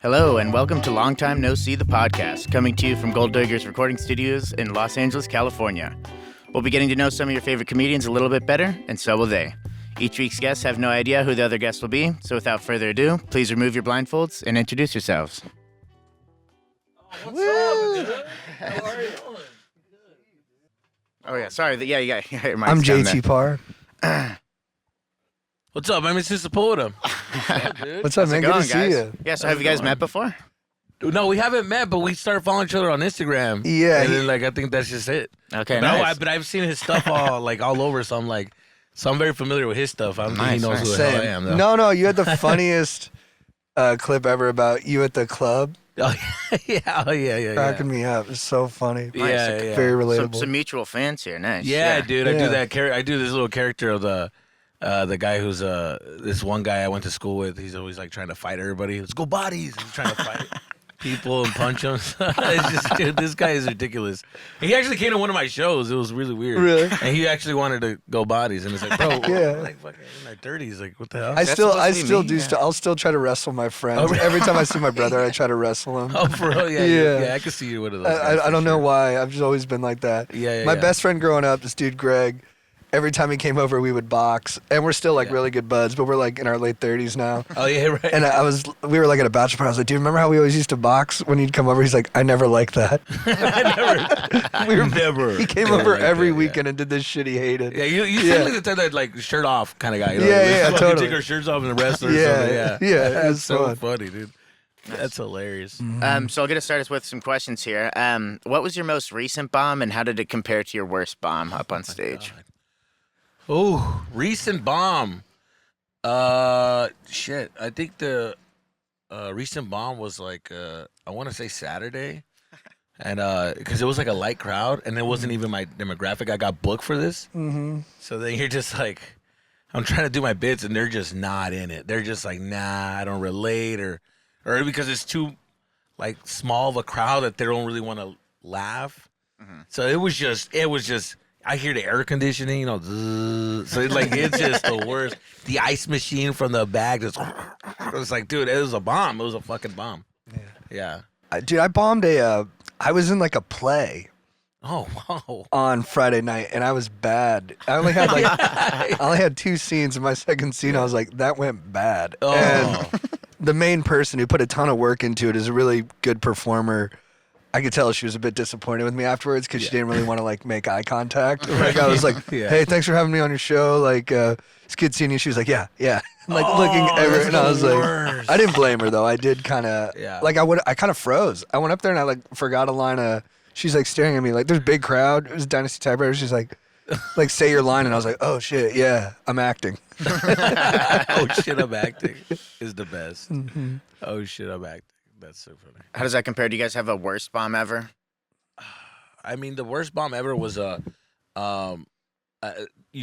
Hello, and welcome to Long Time No See, the podcast, coming to you from Gold Diggers Recording Studios in Los Angeles, California. We'll be getting to know some of your favorite comedians a little bit better, and so will they. Each week's guests have no idea who the other guest will be, so without further ado, please remove your blindfolds and introduce yourselves. What's up, dude? How are you? Oh, yeah, sorry. You got your mics I'm down JT Parr. What's up? I'm Mr. Sepulveda. What's up, man? Good to see you. Yeah, so have you guys met before? No, we haven't met, but we started following each other on Instagram. Yeah, and then, I think that's just it. Okay, but nice. but I've seen his stuff all over, so I'm very familiar with his stuff. I don't think he knows who the hell I am, though. No, you had the funniest clip ever about you at the club. Oh, yeah. Cracking me up. It's so funny. Nice. Yeah. Very relatable. Some mutual fans here. Nice. Yeah, dude. I Yeah. do that. I do this little character of the guy who's this one guy I went to school with. He's always like trying to fight everybody. Let's go bodies. He's trying to fight people and punch them. It's just, dude, this guy is ridiculous. He actually came to one of my shows. It was really weird. Really? And he actually wanted to go bodies, and it's like, bro, Yeah. I'm like fucking in my 30s. Like, what the hell? I still supposed to be me? do. I'll still try to wrestle my friends. Oh, really? Every time I see my brother, I try to wrestle him. Oh, for real? Yeah. Yeah. I can see you one of those guys. I for don't know sure. why. I've just always been like that. Yeah. My best friend growing up, this dude Greg, every time he came over, we would box, and we're still Yeah. really good buds, but we're like in our late 30s now. Oh, yeah, right. And we were like at a bachelor party. I was like, "Do you remember how we always used to box when he'd come over?" He's like, "I never liked that." we were never. He came over every weekend and did this shit he hated. Yeah, you seem like the type that like shirt off kind of guy. You know? Yeah, like, yeah, fucking totally. Take our shirts off and wrestle or Yeah, something. yeah, That's it's so fun. funny, dude. That's hilarious. So I'll get us started with some questions here. What was your most recent bomb, and how did it compare to your worst bomb up on stage? Oh, recent bomb. Shit. I think the recent bomb was like I want to say Saturday, and because it was like a light crowd, and it wasn't even my demographic. I got booked for this, so then you're just like, I'm trying to do my bits, and they're just not in it. They're just like, nah, I don't relate, or because it's too like small of a crowd that they don't really want to laugh. So it was just. I hear the air conditioning, you know, so it's just the worst. The ice machine from the bag just, it was like, dude, it was a bomb. It was a fucking bomb. Yeah. Dude, I bombed I was in like a play Oh, wow. on Friday night, and I was bad. I only had I only had 2 scenes. In my second scene, I was like, that went bad. Oh. And the main person who put a ton of work into it is a really good performer. I could tell she was a bit disappointed with me afterwards because she didn't really want to like make eye contact. Like I was like, Yeah. "Hey, thanks for having me on your show. Like, it's good seeing you." She was like, "Yeah." Like looking everywhere, and I was like, worst. I didn't blame her though. I did kind of Yeah. like I kind of froze. I went up there and I like forgot a line of. She's like staring at me like there's a big crowd. It was Dynasty Typewriter. She's like say your line, and I was like, oh shit, yeah, I'm acting. Oh, shit, I'm acting is the best. Oh, shit, I'm acting. That's so funny. How does that compare? Do you guys have a worst bomb ever? I mean, the worst bomb ever was you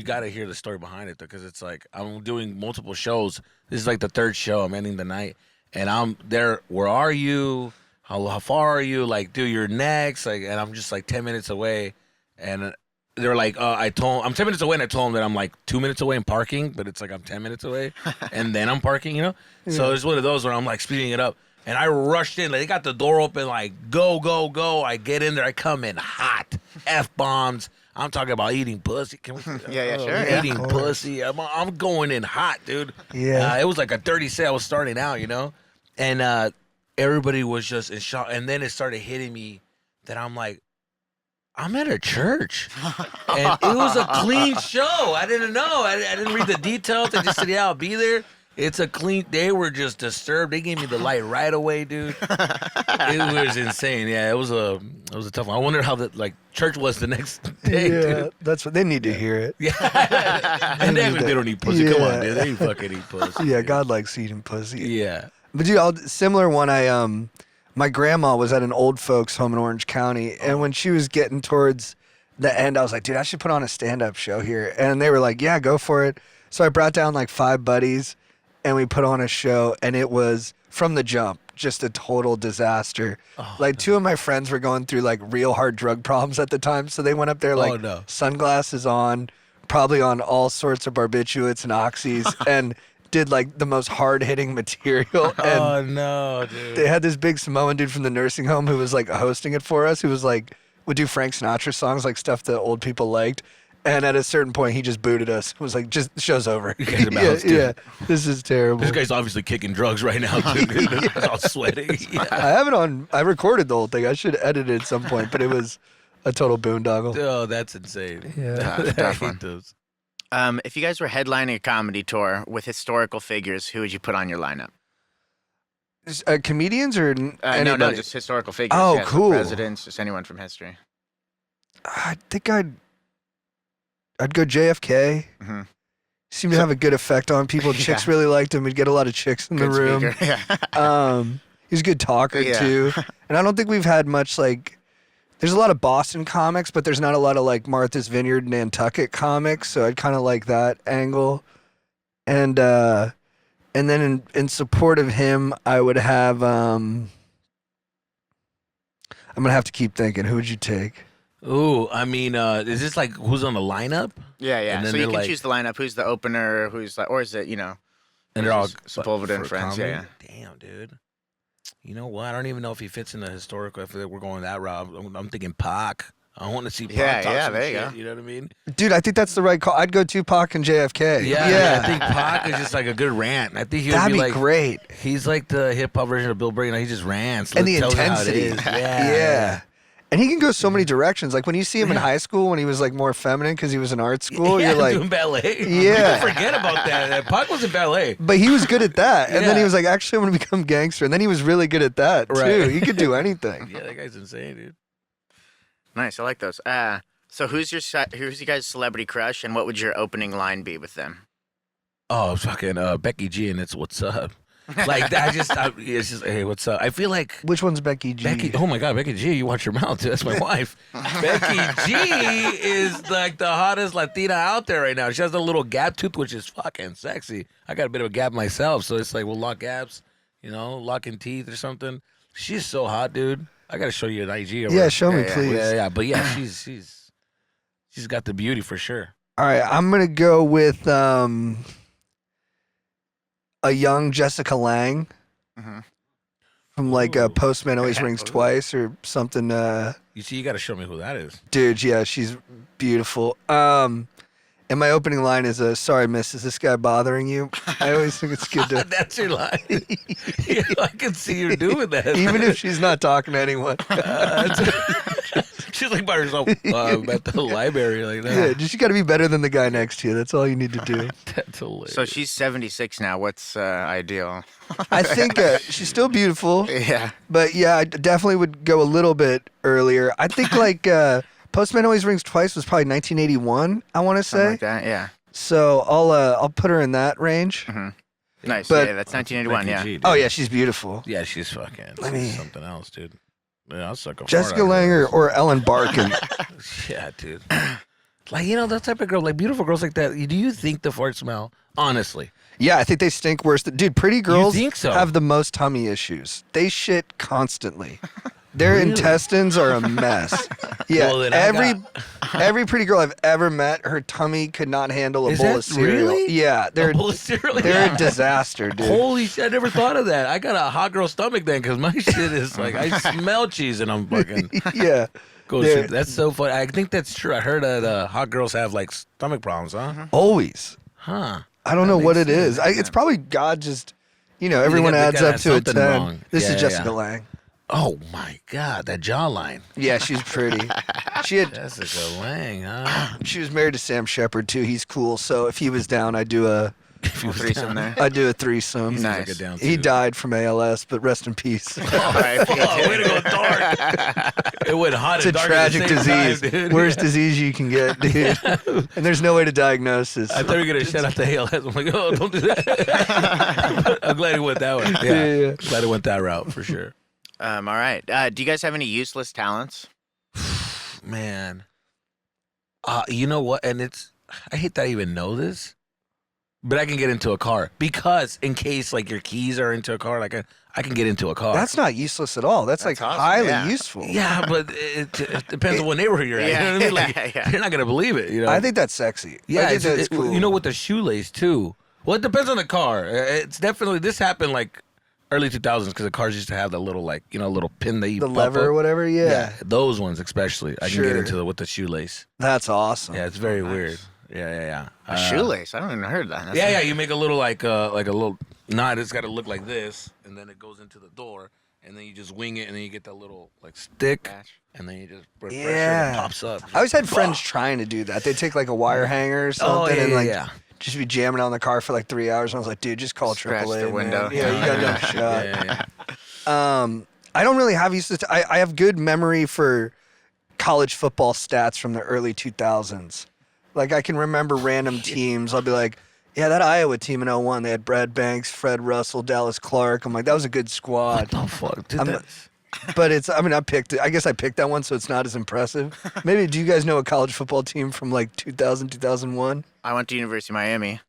got to hear the story behind it, though, because it's like I'm doing multiple shows. This is like the 3rd show. I'm ending the night, and I'm there. Where are you? How far are you? Like, dude, you're next. Like, and I'm just like 10 minutes away, and they're like, I'm 10 minutes away, and I told them that I'm like 2 minutes away in parking, but it's like I'm 10 minutes away, and then I'm parking, you know? So it's one of those where I'm like speeding it up, and I rushed in. Like, they got the door open, like, go, go, go. I get in there. I come in hot. F-bombs. I'm talking about eating pussy. Can we? Yeah, sure. Eating pussy. I'm going in hot, dude. Yeah. It was like a 30 set. I was starting out, you know? And everybody was just in shock. And then it started hitting me that I'm like, I'm at a church. And it was a clean show. I didn't know. I didn't read the details. I just said, yeah, I'll be there. It's a clean. They were just disturbed. They gave me the light right away, dude. It was insane. Yeah, it was a tough one. I wonder how the church was the next day, Yeah, dude. that's what they need to hear it. Yeah, and they don't eat pussy. Come on, dude. They fucking eat pussy. Yeah, dude. God likes eating pussy. Yeah. But dude, similar one. My grandma was at an old folks home in Orange County, and when she was getting towards the end, I was like, dude, I should put on a stand-up show here. And they were like, yeah, go for it. So I brought down like 5 buddies, and we put on a show, and it was from the jump just a total disaster. Like 2 of my friends were going through like real hard drug problems at the time, so they went up there like sunglasses on, probably on all sorts of barbiturates and oxys, and did like the most hard-hitting material. And Oh no, dude. they had this big Samoan dude from the nursing home who was like hosting it for us, who was like, would do Frank Sinatra songs, like stuff that old people liked. And at a certain point, he just booted us. It was like, just the show's over. You guys are bounced, dude. Yeah, this is terrible. This guy's obviously kicking drugs right now, dude. He's all sweating. Yeah. I have it on. I recorded the whole thing. I should edit it at some point, but it was a total boondoggle. Oh, that's insane. Yeah. I tough hate one. those. If you guys were headlining a comedy tour with historical figures, who would you put on your lineup? Comedians or anybody? No, just historical figures. Oh, yeah, so cool. presidents, just anyone from history. I think I'd go JFK. Mhm. Seemed to have a good effect on people. Yeah. Chicks really liked him. We'd get a lot of chicks in Good the room. speaker. Yeah. He's a good talker Yeah. too. And I don't think we've had much like. There's a lot of Boston comics, but there's not a lot of like Martha's Vineyard, Nantucket comics. So I'd kind of like that angle. And then in support of him, I would have. I'm gonna have to keep thinking. Who would you take? Ooh, I mean, is this like who's on the lineup? Yeah. And then So you they're can like- choose the lineup. Who's the opener? Who's like, or is it And they're all Sepulveda and for friends. comedy? Yeah. Damn, dude. You know what? I don't even know if he fits in the historical. If we're going that route, I'm thinking Pac. I want to see Pac Yeah, talk yeah, some there you shit, go. You know what I mean? Dude, I think that's the right call. I'd go Tupac and JFK. Yeah. I think Pac is just like a good rant. I think he would That'd be like great. He's like the hip hop version of Bill Burr. You know, he just rants And the tells you how it intensity. is. Yeah. And he can go so many directions. Like when you see him in high school when he was like more feminine because he was in art school, Yeah, you're like, doing ballet. Yeah. People forget about that. Pac was in ballet. but he was good at that. And then he Yeah. was like, actually, I'm going to become gangster. And then he was really good at that too. Right. He could do anything. Yeah, that guy's insane, dude. Nice. I like those. So who's your guys' celebrity crush, and what would your opening line be with them? Oh, fucking Becky G, and it's what's up. Like that, it's just hey, what's up? I feel like Which one's Becky G? Becky. Oh my God, Becky G, you watch your mouth. Dude. That's my wife. Becky G is like the hottest Latina out there right now. She has a little gap tooth, which is fucking sexy. I got a bit of a gap myself, so it's like we'll lock gaps, locking teeth or something. She's so hot, dude. I gotta show you an IG of her. Yeah, show me, Yeah, please. Yeah. But yeah, she's got the beauty for sure. All right, I'm going to go with a young Jessica Lange Mhm. from like Ooh. Postman Always Rings Ooh. Twice or something. You see, you got to show me who that is. Dude, yeah, she's beautiful. And my opening line is, sorry, miss, is this guy bothering you? I always think it's good to, That's your line. Yeah, I can see you doing that. even if she's not talking to anyone. She's like by herself at the library like that. Yeah, just you got to be better than the guy next to you. That's all you need to do. That's hilarious. So she's 76 now. What's ideal? I think she's still beautiful, Yeah. but yeah, I definitely would go a little bit earlier. I think like Postman Always Rings Twice was probably 1981, I want to Something say. like that. Yeah. So I'll put her in that range. Nice. But- yeah, that's 1981. Becky Yeah. G, dude. Oh yeah, she's beautiful. Yeah, she's fucking Let me- something else, dude. Yeah, I'll suck a Jessica fart out of Lange or Ellen Barkin. her. Yeah, dude. Like, that type of girl, like beautiful girls like that. Do you think the fart smell? Honestly. Yeah, I think they stink worse. Dude, pretty girls think so? have the most tummy issues. They shit constantly. Their Really? intestines are a mess. Yeah, Well, then I every pretty girl I've ever met, her tummy could not handle a Is bowl that of cereal. really? Yeah, they're They're a disaster, dude. Holy shit, I never thought of that. I got a hot girl stomach then because my shit is like, I smell cheese and I'm fucking. Yeah. Go They're- shit. That's so funny. I think that's true. I heard that hot girls have like stomach problems, huh? Always. Huh. I don't That know what makes it is. sense. It's probably God just, everyone they adds gotta up have to a something 10. wrong. This Yeah, is Jessica yeah. Lange. Oh my God, that jawline. Yeah, she's pretty. Jessica Lange, huh? She was married to Sam Shepard too. He's cool. So if he was down, I'd do a Threesome there. threesome. He's Nice. like a down He too. died from ALS, but rest in peace. All right. Oh, way to go dark. It went hot It's a and dark tragic at the same disease. time, dude. Worst disease you can get, dude. And there's no way to diagnose this. I thought you were gonna shout out the ALS. I'm like, oh, don't do that. I'm glad it went that way. Yeah. Glad it went that route for sure. All right. Do you guys have any useless talents? Man, you know what? And I hate that I even know this, but I can get into a car because in case like your keys are into a car, like I can get into a car. That's not useless at all. That's like awesome, highly yeah. useful. Yeah, but it depends on what neighborhood you're at. Yeah, You know what I mean? Like, yeah. you're not gonna believe it. I think that's sexy. Yeah, I think that's cool. With the shoelace too. Well, it depends on the car. It's definitely this happened like early 2000s because the cars used to have that little little pin that you The pop lever or up. whatever. Yeah. Those ones especially. I can get Sure. into with the shoelace. That's awesome. Yeah, it's very weird. Yeah. A shoelace. I don't even heard that. Yeah. You make a little like a little knot. It's got to look like this, and then it goes into the door, and then you just wing it, and then you get that little like stick, Patch. and then you just put pressure, Yeah. and it pops up. I always had friends trying to do that. They take like a wire hanger or something and like just be jamming on the car for like 3 hours. And I was like, dude, just call Scratch AAA. the man. window. Yeah, you got no shot. Yeah. I don't really have used to. I have good memory for college football stats from the early 2000s. Like I can remember random teams. I'll be like, yeah, that Iowa team in 01, they had Brad Banks, Fred Russell, Dallas Clark. I'm like, that was a good squad. What the fuck? Dude, But I guess I picked that one, so it's not as impressive. Maybe, do you guys know a college football team from like 2000, 2001? I went to University of Miami.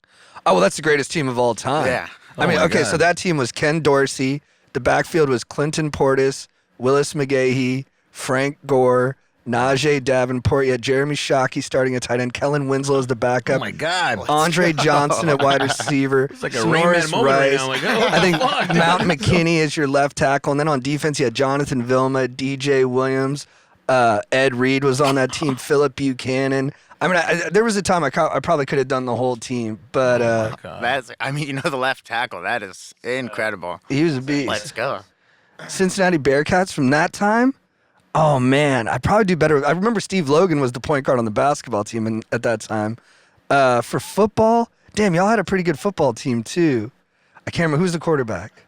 Oh, well, that's the greatest team of all time. Yeah. I mean, my okay, God. so that team was Ken Dorsey. The backfield was Clinton Portis, Willis McGahee, Frank Gore, Najee Davenport. You had Jeremy Shockey starting at tight end. Kellen Winslow as the backup. oh my God. Andre Johnson at wide receiver. It's like a Sonoris Rayman moment right Rice. now. I'm like, oh, what I think the fuck? Mount McKinney is your left tackle. And then on defense, you had Jonathan Vilma, DJ Williams, Ed Reed was on that team, Philip Buchanan. I mean, there was a time I probably could have done the whole team, but That's. I mean, the left tackle. That is incredible. he was a beast. Let's go. Cincinnati Bearcats from that time. Oh man, I'd probably do better. I remember Steve Logan was the point guard on the basketball team at that time. For football, damn, y'all had a pretty good football team too. I can't remember who's the quarterback.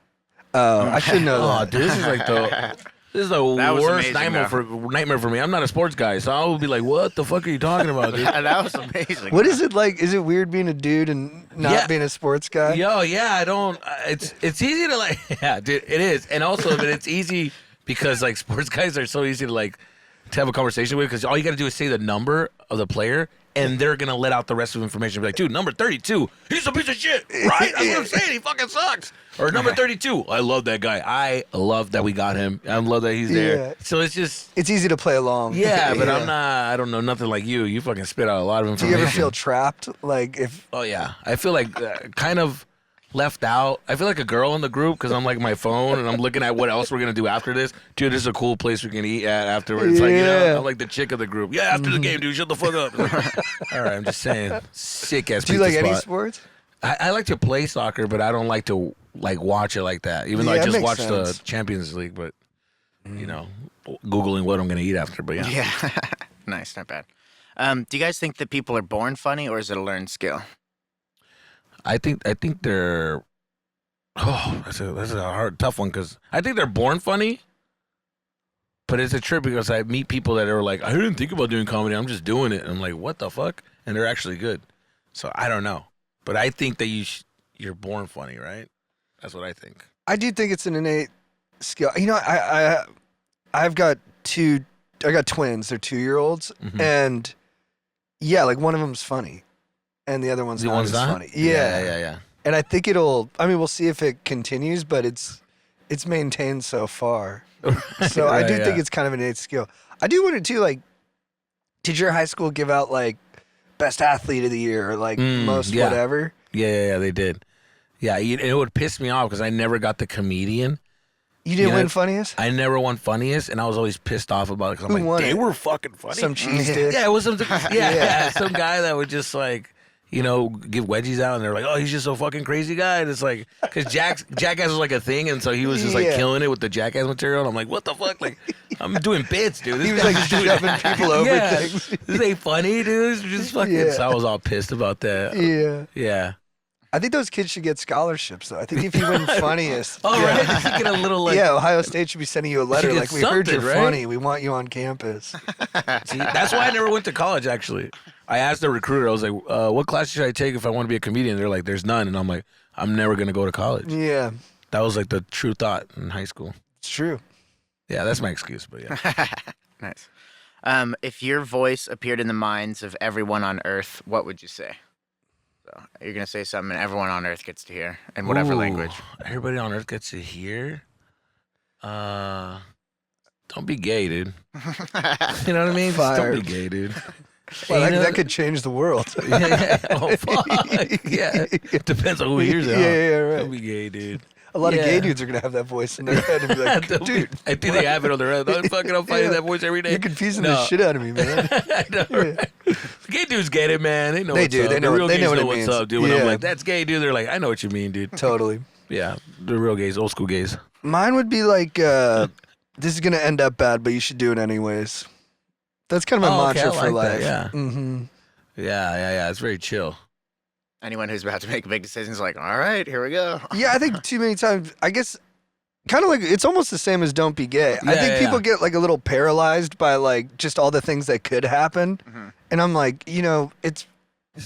I should know Oh, that. dude, this is like the That was worst amazing, nightmare for me. I'm not a sports guy, so I would be like, "What the fuck are you talking about, dude?" That was amazing. What is it like? Is it weird being a dude and not Yeah. being a sports guy? Yo, yeah, I don't. It's easy to like. Yeah, dude, it is, and also, but it's easy because like sports guys are so easy to like to have a conversation with because all you got to do is say the number of the player. And they're gonna let out the rest of the information. Be like, dude, number 32, he's a piece of shit, right? That's what I'm saying. He fucking sucks. Or number 32, I love that guy. I love that we got him. I love that he's there. Yeah. So it's just, It's easy to play along. yeah. But I'm not. I don't know nothing like you. You fucking spit out a lot of Do information. you ever feel trapped? Like if Oh yeah, I feel like kind of left out. I feel like a girl in the group because I'm like my phone and I'm looking at what else we're gonna do after this. Dude, this is a cool place we can eat at afterwards. Like Yeah. I'm like the chick of the group. Yeah, after the game, dude, shut the fuck up. All right, I'm just saying, sick ass. do you like pizza any spot. sports? I like to play soccer, but I don't like to like watch it like that. Even though Yeah, I it just makes watched sense. the Champions League, but googling what I'm gonna eat after. But yeah. Yeah. Nice. Not bad. Do you guys think that people are born funny or is it a learned skill? I think they're. Oh, that's a hard, tough one because I think they're born funny, but it's a trip because I meet people that are like, I didn't think about doing comedy, I'm just doing it. And I'm like, what the fuck? And they're actually good. So I don't know, but I think that you're born funny, right? That's what I think. I do think it's an innate skill. You know, I've got I got twins. They're 2-year-olds, Mhm. and yeah, like one of them's funny, and the other one's not as funny. Yeah. And I think we'll see if it continues, but it's maintained so far. So I do think it's kind of an innate skill. I do wonder too, like, did your high school give out like best athlete of the year or like most yeah. whatever? Yeah, they did. Yeah, it would piss me off because I never got the comedian. You didn't know, win funniest? I never won funniest, and I was always pissed off about it because I'm Who like, won they it? were fucking funny. Some cheese dick? Yeah, it was some some guy that would just like, give wedgies out, and they're like, oh, he's just a fucking crazy guy. And it's like, because Jackass was like a thing, and so he was just like Yeah. killing it with the Jackass material. And I'm like, what the fuck? Like, I'm doing bits, dude. This He was guy's like doing- shoving people over yeah, things. this ain't funny, dude. It's just fucking. Yeah. So I was all pissed about that. Yeah. Yeah. I think those kids should get scholarships, though. I think if you win funniest. Oh, right. Just to get a little like. Yeah, Ohio State should be sending you a letter Should like, get we heard you're something, right? funny. We want you on campus. See, that's why I never went to college, actually. I asked the recruiter, I was like, what class should I take if I want to be a comedian? They're like, there's none. And I'm like, I'm never going to go to college. Yeah, That was like the true thought in high school. it's true. Yeah, that's my excuse, but yeah. Nice. If your voice appeared in the minds of everyone on Earth, what would you say? So you're gonna say something, and everyone on Earth gets to hear in whatever Ooh, language. Everybody on earth gets to hear. Don't be gay, dude. You know what I mean? Just don't Fire. be gay, dude. Well, You know- that could change the world. yeah. Oh fuck. Yeah. Depends on who hears it. Huh? Yeah, right. Don't be gay, dude. A lot of Yeah. gay dudes are gonna have that voice in their head and be like, dude, I think they have it on their head. I'm fighting Yeah. that voice every day. you're confusing No. the shit out of me, man. I know, right? Gay dudes get it, man. They know They what's do. up. They know The real what- they gays know what it what's means. up, dude. When Yeah. I'm like, that's gay, dude. They're like, I know what you mean, dude. Totally. Yeah, the real gays, old school gays. Mine would be like, this is gonna end up bad, but you should do it anyways. That's kind of my Oh, okay, mantra I for like that, life. yeah. Mm-hmm. Yeah. It's very chill. Anyone who's about to make a big decision is like, all right, here we go. Yeah, I think too many times. I guess kind of like it's almost the same as don't be gay. I Yeah, think yeah, people yeah. get like a little paralyzed by like just all the things that could happen, and I'm like, it's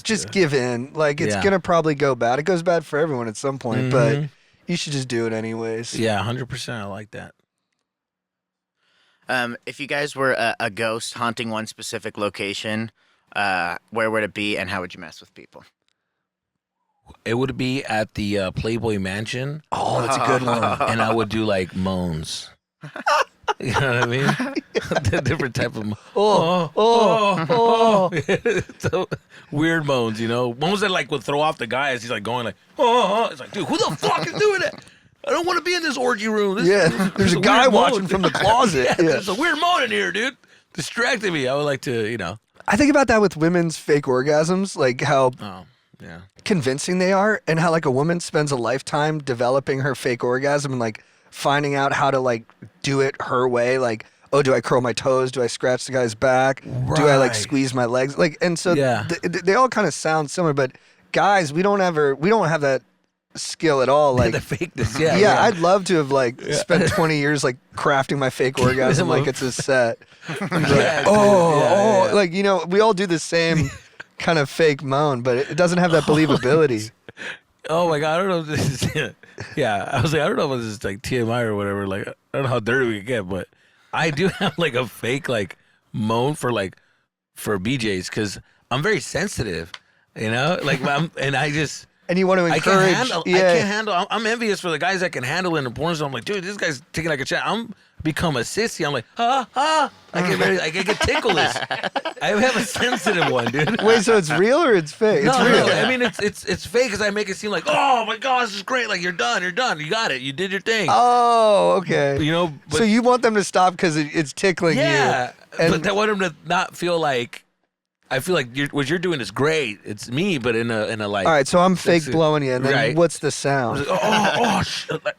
just give in. Like it's Yeah. gonna probably go bad. It goes bad for everyone at some point, but Mhm. you should just do it anyways. Yeah, 100%. I like that. If you guys were a ghost haunting one specific location, where would it be, and how would you mess with people? It would be at the Playboy Mansion, Oh, that's a good one. and I would do like moans. You know what I mean? The different type of Oh. So, weird moans, you know, moans that like would throw off the guy as he's like going like, oh. It's like, dude, who the fuck is doing that? I don't want to be in this orgy room. Yeah, there's a guy weird watching moan. from the closet. Yeah, Yeah. there's a weird moan in here, dude. Distracting me. I would like to, you know. I think about that with women's fake orgasms, like how Oh, yeah. convincing they are, and how like a woman spends a lifetime developing her fake orgasm and like finding out how to like do it her way. Like, oh, do I curl my toes? Do I scratch the guy's back? Do I like Right. squeeze my legs? Like, and so Yeah. they all kind of sound similar, but guys, we don't have that skill at all. Like, The fakeness. yeah, Yeah. I'd love to have like spent 20 years like crafting my fake orgasm like it's a set. Yeah, Oh, yeah. like, you know, we all do the same kind of fake moan, but it doesn't have that believability. Oh my god, I don't know if this is yeah. I was like, I don't know if this is like TMI or whatever. Like, I don't know how dirty we can get, but I do have like a fake like moan for BJs because I'm very sensitive, you know. Like, and I just And you want to I encourage. can't handle. yeah. I can't handle. I'm envious for the guys that can handle it in the porn. So I'm like, dude, this guy's taking like a shot. I'm become a sissy. I'm like, I get ticklish. I have a sensitive one, dude. Wait, so it's real or it's fake? No, it's real. no, I mean it's fake because I make it seem like, oh my god, this is great. Like you're done, you got it, you did your thing. Oh, okay. You know, but So you want them to stop because it's tickling yeah, you. And but I want them to not feel like. I feel like what you're doing is great. It's me, but in a like. all right, so I'm fake It's- blowing you, and then right. what's the sound?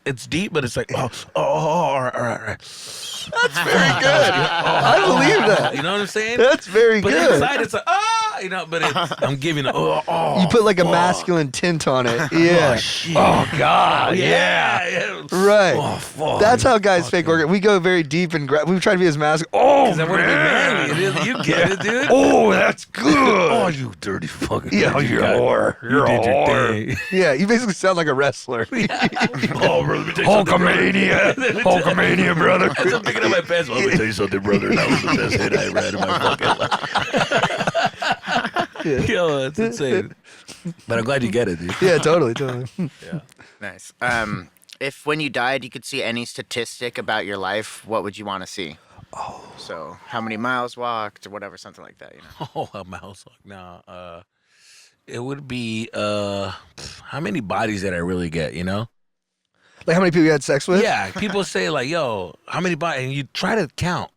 It's deep, but it's like, all right. That's very good. I believe that. You know what I'm saying? That's very But good. inside, it's like, you know, but I'm giving it, You put like a fuck. masculine tint on it. Yeah. Oh, shit. God. Yeah. Right. Oh, fuck. That's how guys fake orgasm. We go very deep and we try to be as masculine. Oh, Because I want to be manly. It is, you get it, dude. Oh, that's good. Oh, you dirty fucking. Yeah, you you're got- a whore. You You're a did your whore. thing. Yeah, you basically sound like a wrestler. Oh, bro, let me tell you something, brother. Hulkamania, brother. As I'm picking up my pants, well, let me tell you something, brother. That was the best hit I ever had in my fucking life. Yo, that's insane. But I'm glad you get it, dude. Yeah, totally. Yeah. Nice. If when you died, you could see any statistic about your life, what would you want to see? Oh. So how many miles walked or whatever, something like that, you know? Oh, a mouse hog. No, it would be how many bodies did I really get? You know? Like how many people you had sex with? Yeah. People say like, "Yo, how many bodies?" And you try to count,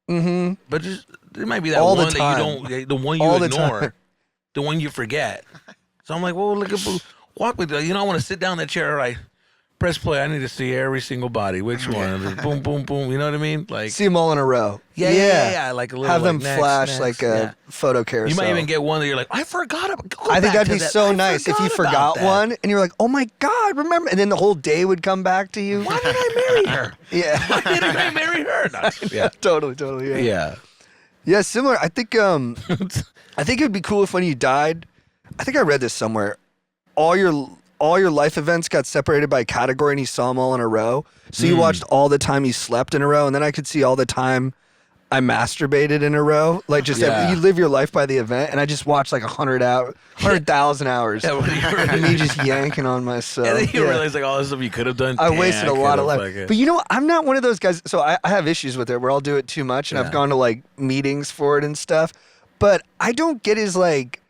Mm-hmm. but just there might be that All the one that time. you don't, the one you All the ignore, time. the one you forget. So I'm like, well, look at walk with you know. I want to sit down in that chair, right? Press play. I need to see every single body. Which one? Just boom, boom, boom. You know what I mean? Like, See them all in a row. yeah. Like a little. Have them like, next, flash next. like a Yeah. photo carousel. You might even get one that you're like, I forgot about. I think that'd be so nice if you forgot one and you're like, oh my God, remember? And then the whole day would come back to you. Why did I marry her? Yeah. Why did I marry her? No. Yeah. Totally. Yeah. Yeah. Yeah, similar. I think it would be cool if when you died, I think I read this somewhere, all your life events got separated by category and you saw them all in a row. So you watched all the time you slept in a row, and then I could see all the time I masturbated in a row. Like just Yeah. you live your life by the event, and I just watched like 100,000 hours. Yeah, when you of me just yanking on myself. and then you Yeah. realize like all this stuff you could have done. I Damn, wasted a lot of could've life. fucking- But you know what? I'm not one of those guys. So I have issues with it where I'll do it too much, and I've Yeah. gone to like meetings for it and stuff. But I don't get his like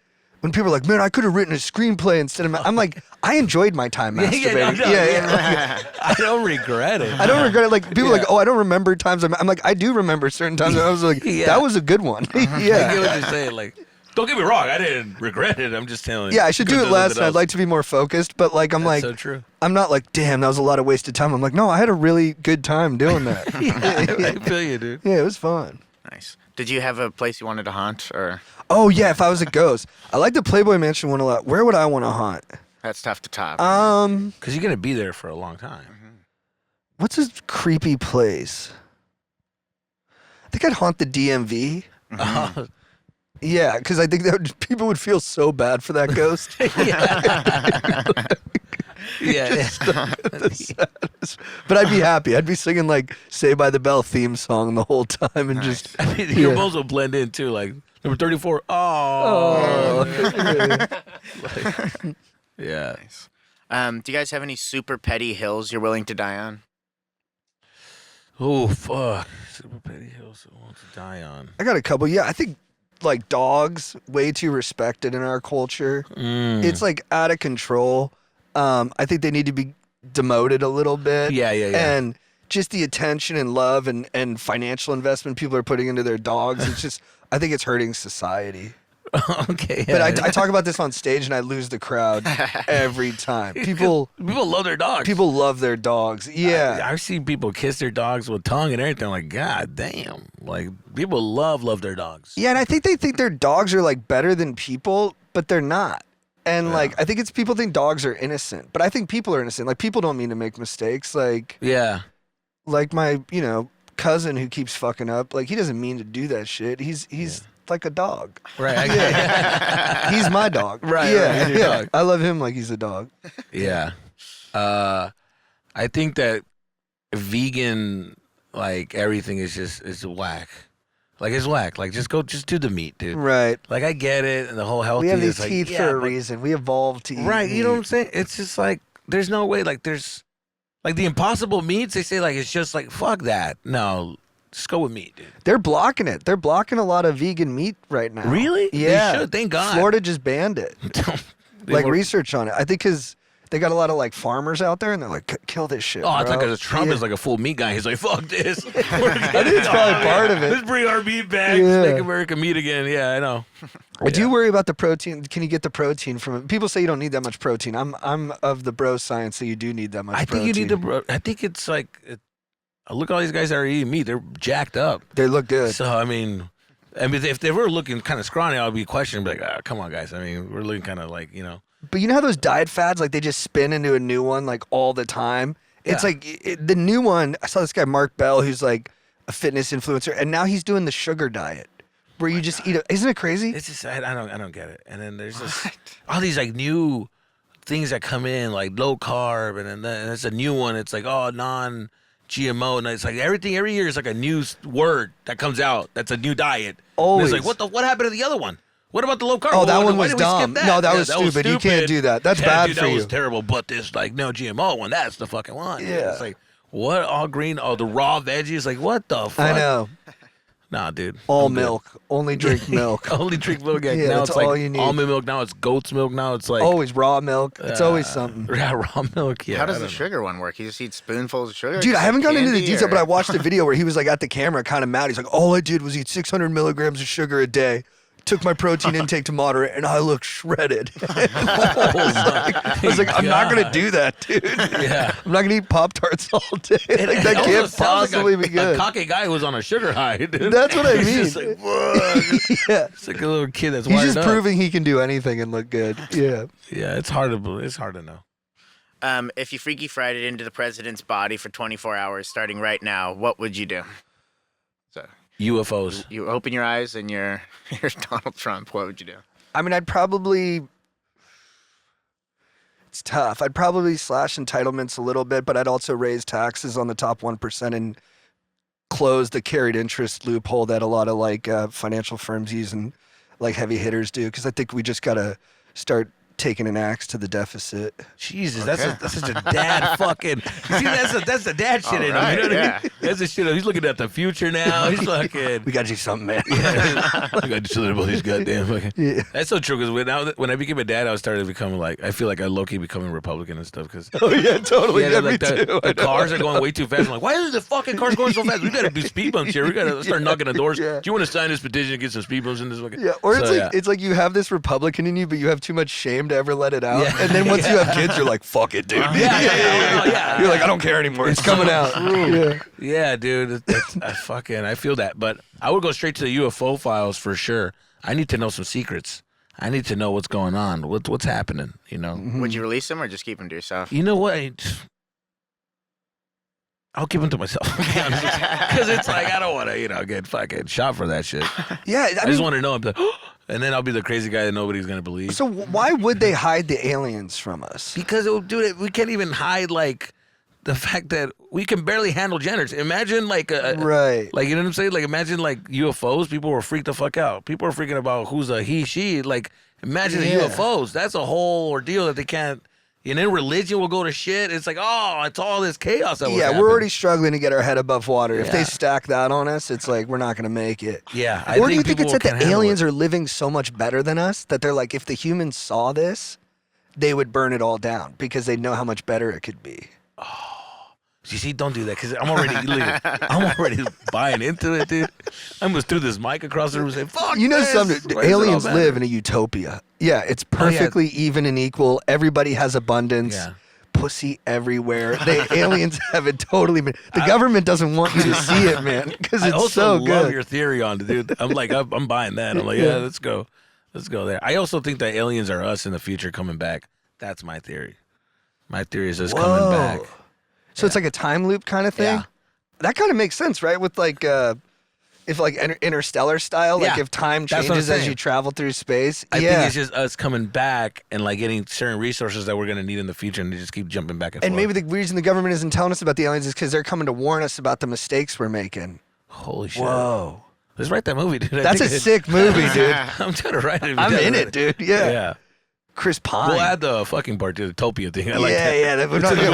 when people are like, man, I could have written a screenplay instead of. I'm like, I enjoyed my time masturbating. I don't regret it. I don't regret it. Like people are like, oh, I don't remember times. I'm like, I do remember certain times. I was like, that was a good one. I get what you're saying. Like, don't get me wrong, I didn't regret it. I'm just telling you. Yeah, I should do it less. I'd like to be more focused, but like, That's so true. I'm not like, damn, that was a lot of wasted time. I'm like, no, I had a really good time doing that. I feel you, dude. Yeah, it was fun. Nice. Did you have a place you wanted to haunt, or? Oh yeah, if I was a ghost, I like the Playboy Mansion one a lot. Where would I want to haunt? That's tough to top. Because you're gonna be there for a long time. What's a creepy place? I think I'd haunt the DMV. Yeah, because I think that people would feel so bad for that ghost. But I'd be happy. I'd be singing like "Saved by the Bell" theme song the whole time, and just. I mean, your bones will blend in too. Like number 34. Oh. Yeah. Nice. Do you guys have any super petty hills you're willing to die on? Oh fuck! Super petty hills I want to die on. I got a couple. Yeah, I think like dogs, way too respected in our culture. It's like out of control. I think they need to be demoted a little bit. Yeah. And just the attention and love and financial investment people are putting into their dogs. It's just, I think it's hurting society. Okay. But I talk about this on stage and I lose the crowd every time. People love their dogs. People love their dogs. Yeah. I've seen people kiss their dogs with tongue and everything. I'm like, God damn. Like, people love their dogs. Yeah, and I think they think their dogs are like better than people, but they're not. And like, I think it's people think dogs are innocent, but I think people are innocent. Like, people don't mean to make mistakes. Like, like my, cousin who keeps fucking up. Like, he doesn't mean to do that shit. He's like a dog. Right. He's my dog. Right. Yeah. Your dog. I love him like he's a dog. Yeah. I think that vegan, like, everything is whack. Like, it's whack. Like, just do the meat, dude. Right. Like, I get it, and the whole healthy We have is these teeth for a reason. We evolved to eat right, meat. you know what I'm saying? It's just like, there's no way, like, there's, like, the impossible meats, they say, like, it's just like, fuck that. No, just go with meat, dude. They're blocking it. They're blocking a lot of vegan meat right now. Really? Yeah. They should, thank God. Florida just banned it. Like, research on it. I think because they got a lot of, like, farmers out there, and they're like, kill this shit, Oh, I bro. thought because Trump is like a full meat guy. He's like, fuck this. I think it's probably part of it. Let's bring our meat back. Let's make America meat again. Yeah, I know. I do worry about the protein. Can you get the protein from it? People say you don't need that much protein. I'm of the bro science that you do need that much protein. I think you need I think it's like, look at all these guys that are eating meat. They're jacked up. They look good. So, I mean, if they were looking kind of scrawny, I would be questioning, like, come on, guys. I mean, we're looking kind of like, But you know how those diet fads, like they just spin into a new one like all the time? It's like the new one, I saw this guy, Mark Bell, who's like a fitness influencer, and now he's doing the sugar diet where you just eat it. Isn't it crazy? It's just, I don't get it. And then there's just all these like new things that come in, like low carb, and then it's a new one. It's like, non-GMO. And it's like every year is like a new word that comes out. That's a new diet. Always. And it's like, what happened to the other one? What about the low carb? Oh, that one Why was did we skip dumb. that? No, that was stupid. You can't do that. That's bad dude, for that you. was terrible. But this like no GMO one, that's the fucking one. Yeah. It's like, what? All green? Oh, the raw veggies? Like, what the fuck? I know. Nah, dude. All I'm good. milk. Only drink milk. Only drink milk. Yeah, now that's it's like all you need. almond milk. Now it's goat's milk. Now it's like Always raw milk. It's always something. Yeah, raw milk. Yeah. How does I the don't know. sugar one work? You just eat spoonfuls of sugar? Dude, Just I haven't like gone into the candy, detail, or- but I watched a video where he was like at the camera kind of mad. He's like, all I did was eat 600 milligrams of sugar a day. Took my protein intake to moderate, and I look shredded. I was like, I'm not gonna do that, dude. Yeah. I'm not gonna eat Pop-Tarts all day. Like, that also can't sounds possibly like be good. A cocky guy who was on a sugar high, dude. That's what I He's mean. just like, what? Yeah. It's like a little kid that's He's wired just up. proving he can do anything and look good. Yeah. Yeah, it's hard to know. If you Freaky Fried it into the president's body for 24 hours starting right now, what would you do? So UFOs. you open your eyes and you're Donald Trump. What would you do? I mean, it's tough. I'd probably slash entitlements a little bit, but I'd also raise taxes on the top 1% and close the carried interest loophole that a lot of like financial firms use and like heavy hitters do. Because I think we just got to start taking an axe to the deficit. Jesus, that's such a dad fucking. You see, that's the dad shit in him. Right, You know what I yeah. mean? That's the shit. He's looking at the future now. He's fucking. We gotta do something, man. I got to chill about these goddamn fucking. Yeah. That's so true. Because when I became a dad, I started becoming like, I feel like I low key becoming Republican and stuff. Because Oh yeah, totally. Yeah, me like too. the cars are going way too fast. I'm like, why are the fucking cars going so fast? We got to do speed bumps here. We got to start knocking on doors. Yeah. Do you want to sign this petition and get some speed bumps in this fucking? Yeah, or it's So, like it's like you have this Republican in you, but you have too much shame to ever let it out. Yeah. And then once you have kids, you're like, "Fuck it, dude." Yeah. You're like, "I don't care anymore. It's coming out." Yeah. Yeah, dude. I feel that. But I would go straight to the UFO files for sure. I need to know some secrets. I need to know what's going on. What's happening, you know? Would you release them or just keep them to yourself? You know what? I'll keep them to myself. Because it's like, I don't want to, get fucking shot for that shit. Yeah, I just want to know. I'm like, and then I'll be the crazy guy that nobody's going to believe. So why would they hide the aliens from us? Because, dude, we can't even hide, like, the fact that we can barely handle genders. Imagine, like, Right. like, you know what I'm saying? Like, imagine, like, UFOs. People were freaked the fuck out. People are freaking about who's a he, she. Like, imagine the Yeah. UFOs. That's a whole ordeal that they can't. And then religion will go to shit. It's like, it's all this chaos that was Yeah, happening. we're already struggling to get our head above water. If they Yeah. stack that on us, it's like we're not going to make it. Yeah. Or do you think it's that people the can't aliens handle are living so much better than us that they're like, if the humans saw this, they would burn it all down because they know how much better it could be. it. You see, don't do that because I'm already buying into it, dude. I almost threw this mic across the room and say, fuck You know this. something? Why does it all Aliens matter? live in a utopia. Yeah, it's perfectly even and equal. Everybody has abundance. Yeah. Pussy everywhere. The aliens have it totally. The government doesn't want you to see it, man, because I it's also so love good. your theory on it, dude. I'm like, I'm buying that. I'm like, yeah, let's go there. I also think that aliens are us in the future coming back. That's my theory. My theory is us coming back. So it's like a time loop kind of thing. Yeah. That kind of makes sense, right? With like, if like interstellar style, like Yeah. if time That's what I'm changes as saying. you travel through space. I yeah. think it's just us coming back and like getting certain resources that we're gonna need in the future, and they just keep jumping back and forth. And maybe the reason the government isn't telling us about the aliens is because they're coming to warn us about the mistakes we're making. Holy shit! Whoa. Let's write that movie, dude. That's a sick movie, dude. I'm trying to write it. I'm in it, dude. Yeah. Yeah. Chris Pine. We'll add the fucking part to the Topia thing. I like yeah, that. yeah.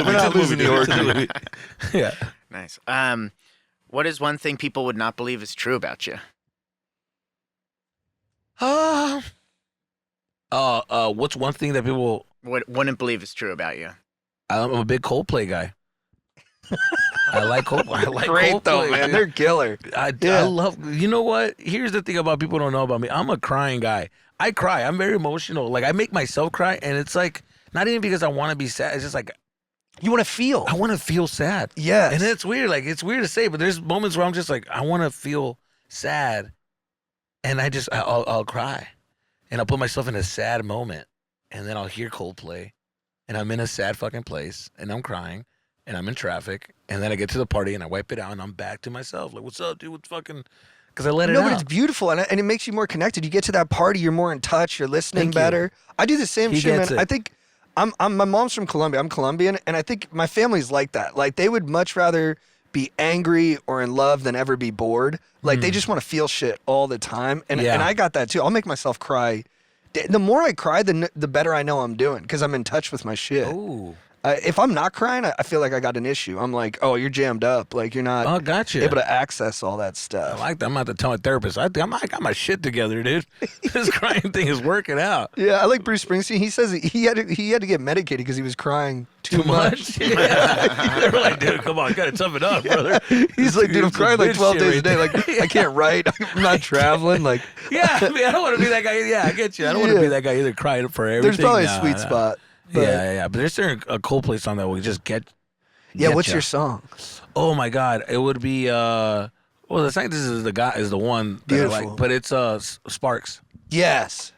We're not losing the orgy. Yeah. Nice. What is one thing people would not believe is true about you? What's one thing that people? Wouldn't believe is true about you? I'm a big Coldplay guy. I like Coldplay. I like Great Coldplay, though, man. dude. They're killer. I Yeah. love. You know what? Here's the thing about people don't know about me. I'm a crying guy. I cry. I'm very emotional. Like I make myself cry, and it's like not even because I want to be sad. It's just like You want to feel. I want to feel sad. Yes. And it's weird. Like it's weird to say, but there's moments where I'm just like I want to feel sad, and I'll cry, and I'll put myself in a sad moment, and then I'll hear Coldplay, and I'm in a sad fucking place, and I'm crying, and I'm in traffic, and then I get to the party, and I wipe it out, and I'm back to myself. Like, what's up, dude? What's fucking? Because I let it No, out. but it's beautiful, and it makes you more connected. You get to that party, you're more in touch, you're listening Thank you. better. I do the same He shit, gets man. it. I think my mom's from Colombia. I'm Colombian, and I think my family's like that. Like they would much rather be angry or in love than ever be bored. Like they just want to feel shit all the time, and Yeah. and I got that too. I'll make myself cry. The more I cry, the better I know I'm doing because I'm in touch with my shit. Ooh. If I'm not crying, I feel like I got an issue. I'm like, oh, you're jammed up. Like you're not Oh, gotcha. able to access all that I stuff. like that. I'm about to tell my therapist. I got my shit together, dude. This crying thing is working out. Yeah, I like Bruce Springsteen. He says he had to get medicated because he was crying too much. Yeah. They were like, dude, come on, gotta tough it up, brother. He's like, dude, I'm Some crying like bitch 12 shit days a right day. there. Like I can't write. I'm not traveling. Like Yeah, I mean, I don't want to be that guy. Yeah, I get you. I don't want to Yeah. be that guy either. Crying for everything. there's probably Nah, a sweet nah. spot. But Yeah. But there's certain a Coldplay song that will just get. what's ya. your song? Oh my God, it would be. Well, the scientist is the one that I Beautiful. like, but it's Sparks. Yes.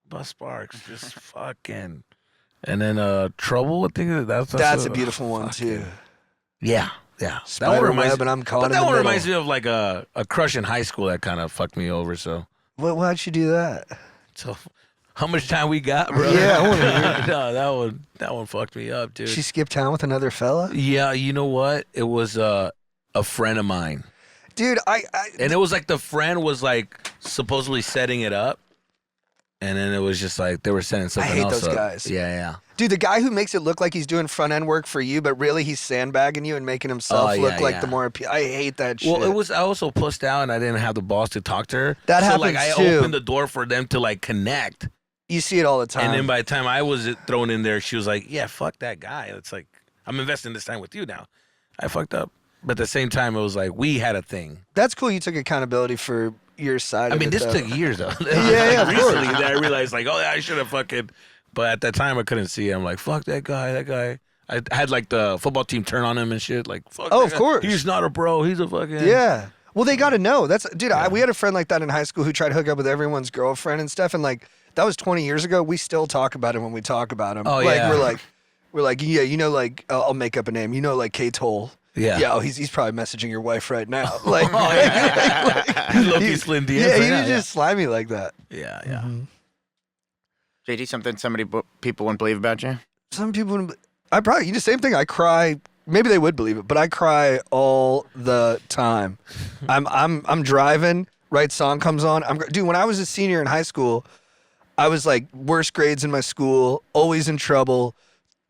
But Sparks, just fucking. And then Trouble. I think That's a beautiful one too. Yeah. That Spider reminds web and I'm caught But in that the one middle. reminds me of like a crush in high school that kind of fucked me over. So Why'd you do that? how much time we got, bro? Yeah, I wanna hear No, that one fucked me up, dude. She skipped town with another fella? Yeah, you know what? It was a friend of mine, Dude, and it was like the friend was like supposedly setting it up, And then it was just like they were sending something hate else those up. guys. Yeah. Dude, the guy who makes it look like he's doing front end work for you, but really he's sandbagging you and making himself look like the more I hate that shit. Well, I also pushed out and I didn't have the boss to talk to her. That so happens like I too. opened the door for them to like connect. You see it all the time. And then by the time I was thrown in there, she was like, "Yeah, fuck that guy." It's like I'm investing this time with you now. I fucked up, but at the same time, it was like we had a thing. That's cool. You took accountability for your side. I mean, of it, this though. took years though. Yeah, of course. Recently, that I realized like, oh, yeah, I should have fucking. But at that time, I couldn't see it. I'm like, fuck that guy. I had like the football team turn on him and shit. Like, fuck. Oh, that of guy. course. He's not a bro. He's a fucking. Yeah. Well, they got to know. That's dude. We had a friend like that in high school who tried to hook up with everyone's girlfriend and stuff, and like that was 20 years ago. We still talk about him when we talk about him. Oh, like, yeah. We're like, yeah, you know, like I'll make up a name. You know, like K Toll. Yeah. Yeah. Oh, he's probably messaging your wife right now. Like, Loki's Flynn DMs yeah, right he now, was just slimy like that. Yeah. JD, something people wouldn't believe about you? Some people, you do the same thing. I cry. Maybe they would believe it, but I cry all the time. I'm driving. Right song comes on. Dude. When I was a senior in high school, I was like worst grades in my school, always in trouble,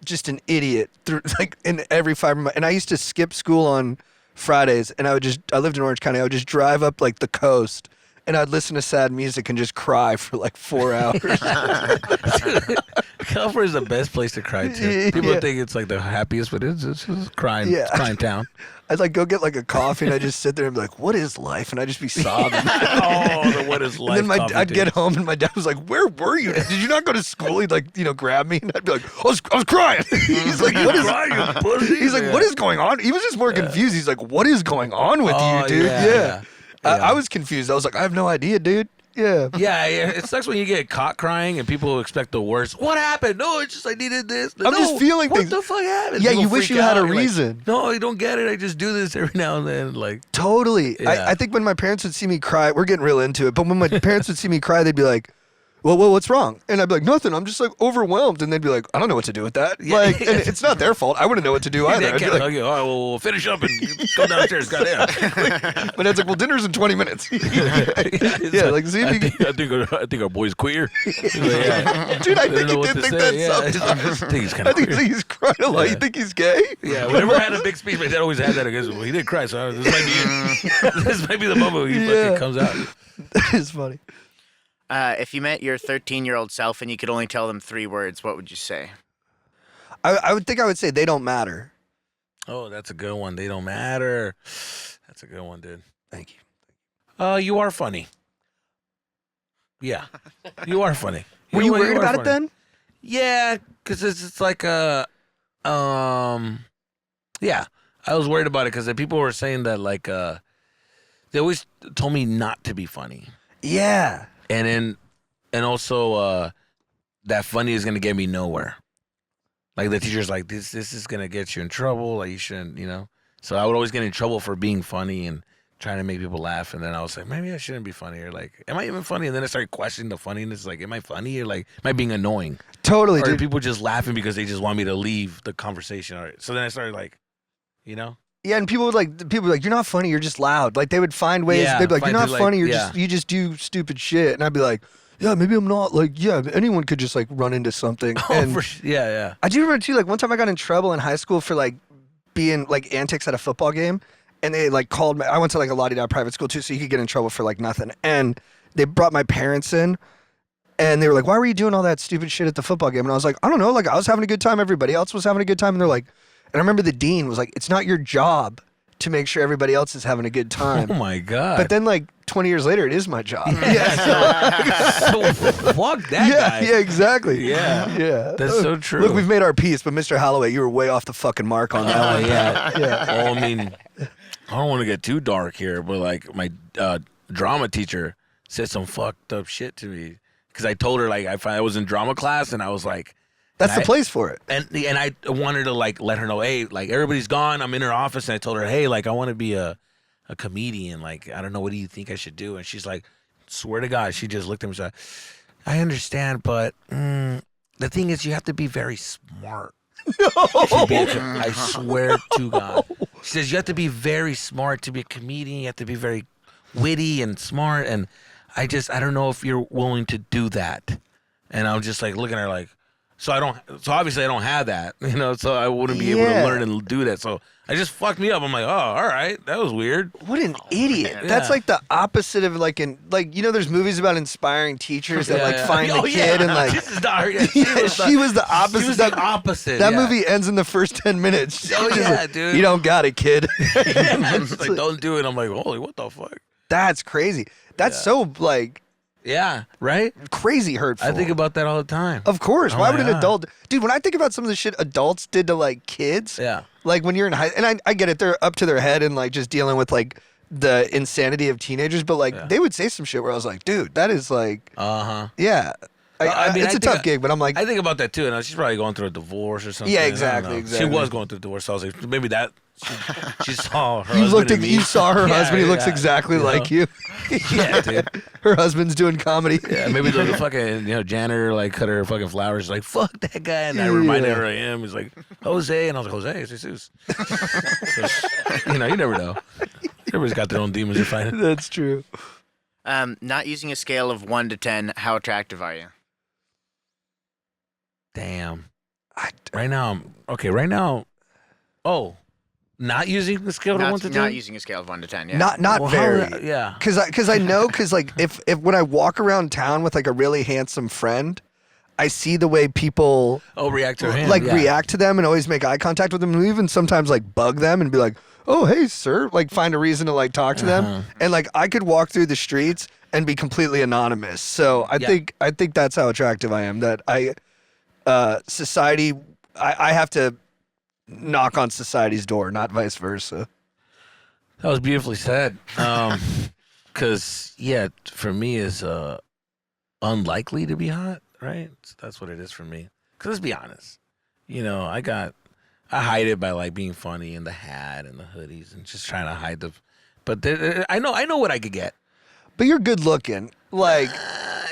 just an idiot through like in every fiber of my. And I used to skip school on Fridays, and I lived in Orange County. I would just drive up like the coast, and I'd listen to sad music and just cry for like 4 hours. California is the best place to cry too. People think it's like the happiest, but it's just crying. Yeah. It's crying town. I'd like go get like a coffee, and I just sit there and be like, "What is life?" And I'd just be sobbing. What is life? And then I'd get home, and my dad was like, "Where were you? Did you not go to school?" He'd like, grab me, and I'd be like, "I was crying." He's like, "What is?" crying, pussy? He's like, "What is going on?" He was just more confused. He's like, "What is going on with you, dude?" Yeah. I was confused. I was like, "I have no idea, dude." Yeah. Yeah, it sucks when you get caught crying and people expect the worst. What happened? No, it's just I needed this. I'm just feeling what things. What the fuck happened? Yeah, People you wish freak you had out. a You're like, reason. no, I don't get it. I just do this every now and then. Like Totally. Yeah. I think when my parents would see me cry, we're getting real into it, but when my parents would see me cry, they'd be like, well, what's wrong? And I'd be like, nothing. I'm just like overwhelmed. And they'd be like, I don't know what to do with that. Like, and it's not their fault. I wouldn't know what to do either. they I'd be can't like, hug you. All right, well, we'll finish up and go downstairs. Goddamn. my dad's like, well, dinner's in 20 minutes. Yeah, like, see if you can. I think our boy's queer. Dude, I think he did think that sometimes. I think he's kind I of think queer. he's crying a lot. You think he's gay? Yeah, whenever I had a big speech, my dad always had that against him. Well, he did cry, so this might be it. This might be the moment he fucking comes out. That is funny. If you met your 13-year-old self and you could only tell them 3 words, what would you say? I would say they don't matter. Oh, that's a good one. They don't matter. That's a good one, dude. Thank you. You are funny. Yeah, you are funny. Were you are worried about it funny. then? Yeah, because it's like yeah, I was worried about it because people were saying that like they always told me not to be funny. Yeah. And also that funny is gonna get me nowhere. Like the teacher's like, this is gonna get you in trouble. Like you shouldn't, So I would always get in trouble for being funny and trying to make people laugh. And then I was like, maybe I shouldn't be funny. Or like, am I even funny? And then I started questioning the funniness. Like, am I funny? Or like, am I being annoying? Totally, Or are dude. people just laughing because they just want me to leave the conversation? So then I started like, Yeah, and people would like, you're not funny, you're just loud. Like they would find ways. Yeah, They'd be like, you're find not to, funny. like, You just do stupid shit. And I'd be like, yeah, maybe I'm not. Like, yeah, anyone could just like run into something. And yeah. I do remember too. Like one time I got in trouble in high school for like being like antics at a football game, and they like called me. I went to like a la-di-da private school too, so you could get in trouble for like nothing. And they brought my parents in. And they were like, why were you doing all that stupid shit at the football game? And I was like, I don't know. Like, I was having a good time. Everybody else was having a good time. And they're like, and I remember the dean was like, it's not your job to make sure everybody else is having a good time. Oh, my God. But then, like, 20 years later, it is my job. So fuck that guy. Yeah, exactly. Yeah. Yeah. That's so true. Look, we've made our peace, but Mr. Holloway, you were way off the fucking mark on that one. yeah. Yeah. Well, I mean, I don't want to get too dark here, but like my drama teacher said some fucked up shit to me because I told her like I was in drama class and I was like, That's the place for it. and I wanted to like let her know, hey, like everybody's gone. I'm in her office and I told her, hey, like I want to be a comedian. Like I don't know, what do you think I should do? And she's like, swear to God, she just looked at me and said, I understand, but the thing is, you have to be very smart. I swear to God. She says you have to be very smart to be a comedian. You have to be very witty and smart. And I don't know if you're willing to do that. and I'm just like looking at her like, so obviously I don't have that, so I wouldn't be able to learn and do that. So I just fucked me up. I'm like, oh, all right, that was weird. What an idiot. Yeah. That's like the opposite of there's movies about inspiring teachers that find the kid and like. This is not her. She was the opposite. She was the opposite. That movie ends in the first 10 minutes. Oh yeah, dude. You don't got it, kid. It's like, don't do it. I'm like, holy, what the fuck? That's crazy. That's so yeah, right? crazy hurtful. I think about that all the time. Of course. Oh Why my would an God. adult? Dude, when I think about some of the shit adults did to kids, Yeah. like when you're in high, and I get it, they're up to their head and just dealing with the insanity of teenagers, but they would say some shit where I was like, dude, that is yeah. It's a tough gig, but I'm like, I think about that too, and she's probably going through a divorce or something. Yeah, I don't exactly, know. exactly. She was going through a divorce, so I was like, maybe that she saw her. you husband looked in at, me. you saw her Yeah, husband. He looks yeah, exactly like you. Yeah, dude. Her husband's doing comedy. Yeah, maybe the fucking janitor cut her fucking flowers. She's like, fuck that guy, and I reminded her I am. He's like, Jose, and I was like, Jose, it's Jesus. So, you never know. Everybody's got their own demons they're fighting. That's true. Not using a scale of 1 to 10, how attractive are you? Damn. Right now, right now, not using the scale of 1 to 10? Not using a scale of 1 to 10, yeah. Not Well, very. yeah. Because I know, if when I walk around town with a really handsome friend, I see the way people React to him. react to them and always make eye contact with them, and even sometimes bug them and be like, oh, hey, sir, find a reason to talk to them. And I could walk through the streets and be completely anonymous. So I think that's how attractive I am, that society, I have to knock on society's door, not vice versa. That was beautifully said. Because, for me is unlikely to be hot, right? So that's what it is for me. Because let's be honest. I hide it by being funny and the hat and the hoodies and just trying to hide the. But I know what I could get. But you're good looking.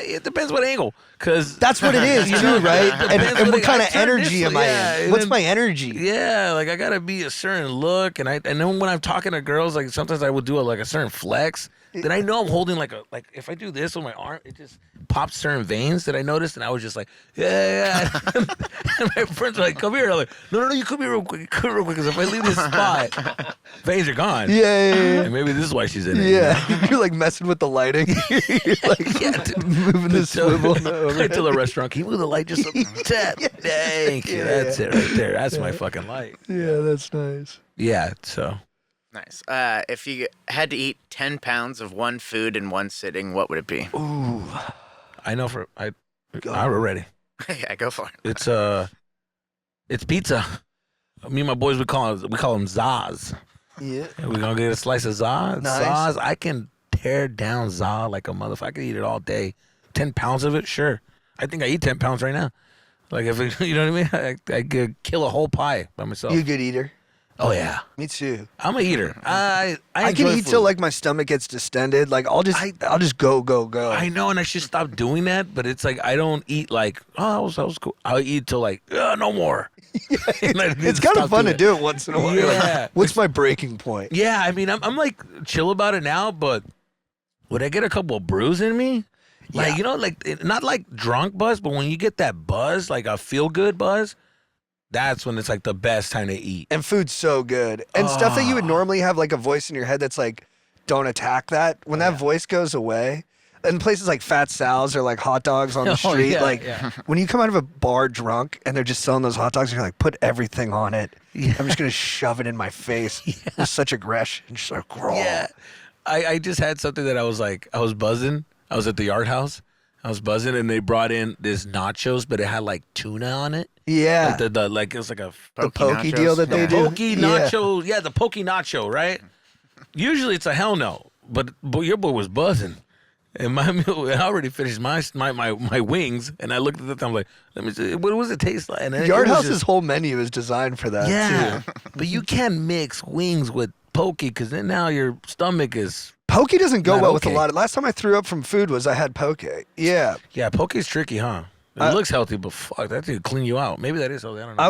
It depends what angle. Because that's what it is, too, right? And what kind of energy am I in? What's my energy? Yeah, I gotta be a certain look, and then when I'm talking to girls, sometimes I will do a certain flex. Then I know I'm holding if I do this with my arm, it just pops certain veins that I noticed, and I was just like, yeah. And my friends are like, come here. I'm like, no, you come here real quick, because if I leave this spot, veins are gone. Yeah. And maybe this is why she's in it. Yeah, you're messing with the lighting. You're moving the swivel. I tell the restaurant, can you move the light just a tad? Thank you. That's it right there. That's my fucking light. Yeah, that's nice. Yeah, so. Nice. If you had to eat 10 pounds of one food in one sitting, what would it be? Ooh. I know I'm ready. Yeah, go for it. It's pizza. Me and my boys, we call them Zaz. Yeah. We're going to get a slice of Zaz. Nice. Zaz, I can tear down Zaz like a motherfucker. I could eat it all day. 10 pounds of it, sure. I think I eat 10 pounds right now. If you know what I mean? I could kill a whole pie by myself. You a good eater? Oh yeah, me too. I'm an eater. I can eat till my stomach gets distended. I'll just go. I know, and I should stop doing that. But it's I don't eat that was cool. I'll eat till no more. It's kind of fun to do it once in a while. Yeah. What's my breaking point? Yeah, I mean, I'm chill about it now. But would I get a couple of brews in me? Not drunk buzz, but when you get that buzz, a feel good buzz. That's when it's the best time to eat. And food's so good. And stuff that you would normally have a voice in your head that's don't attack that. When that voice goes away, and places like Fat Sal's or hot dogs on the street, when you come out of a bar drunk and they're just selling those hot dogs, you're put everything on it. Yeah. I'm just going to shove it in my face with such aggression. Just grow. Yeah. I just had something that I was buzzing. I was at the Yard House. I was buzzing, and they brought in this nachos, but it had tuna on it. Yeah, it was a the pokey deal that they do. Pokey nacho, yeah, the pokey nacho, right? Usually it's a hell no, but your boy was buzzing, and my meal. I already finished my wings, and I looked at it. I'm like, let me see, what does it taste like? And Yard House's whole menu is designed for that. Yeah, too. But you can't mix wings with pokey because then now your stomach is. Poke doesn't go well with a lot. Last time I threw up from food was I had poke. Yeah. Yeah, poke's tricky, huh? It looks healthy, but fuck, that thing clean you out. Maybe that is healthy. I don't know.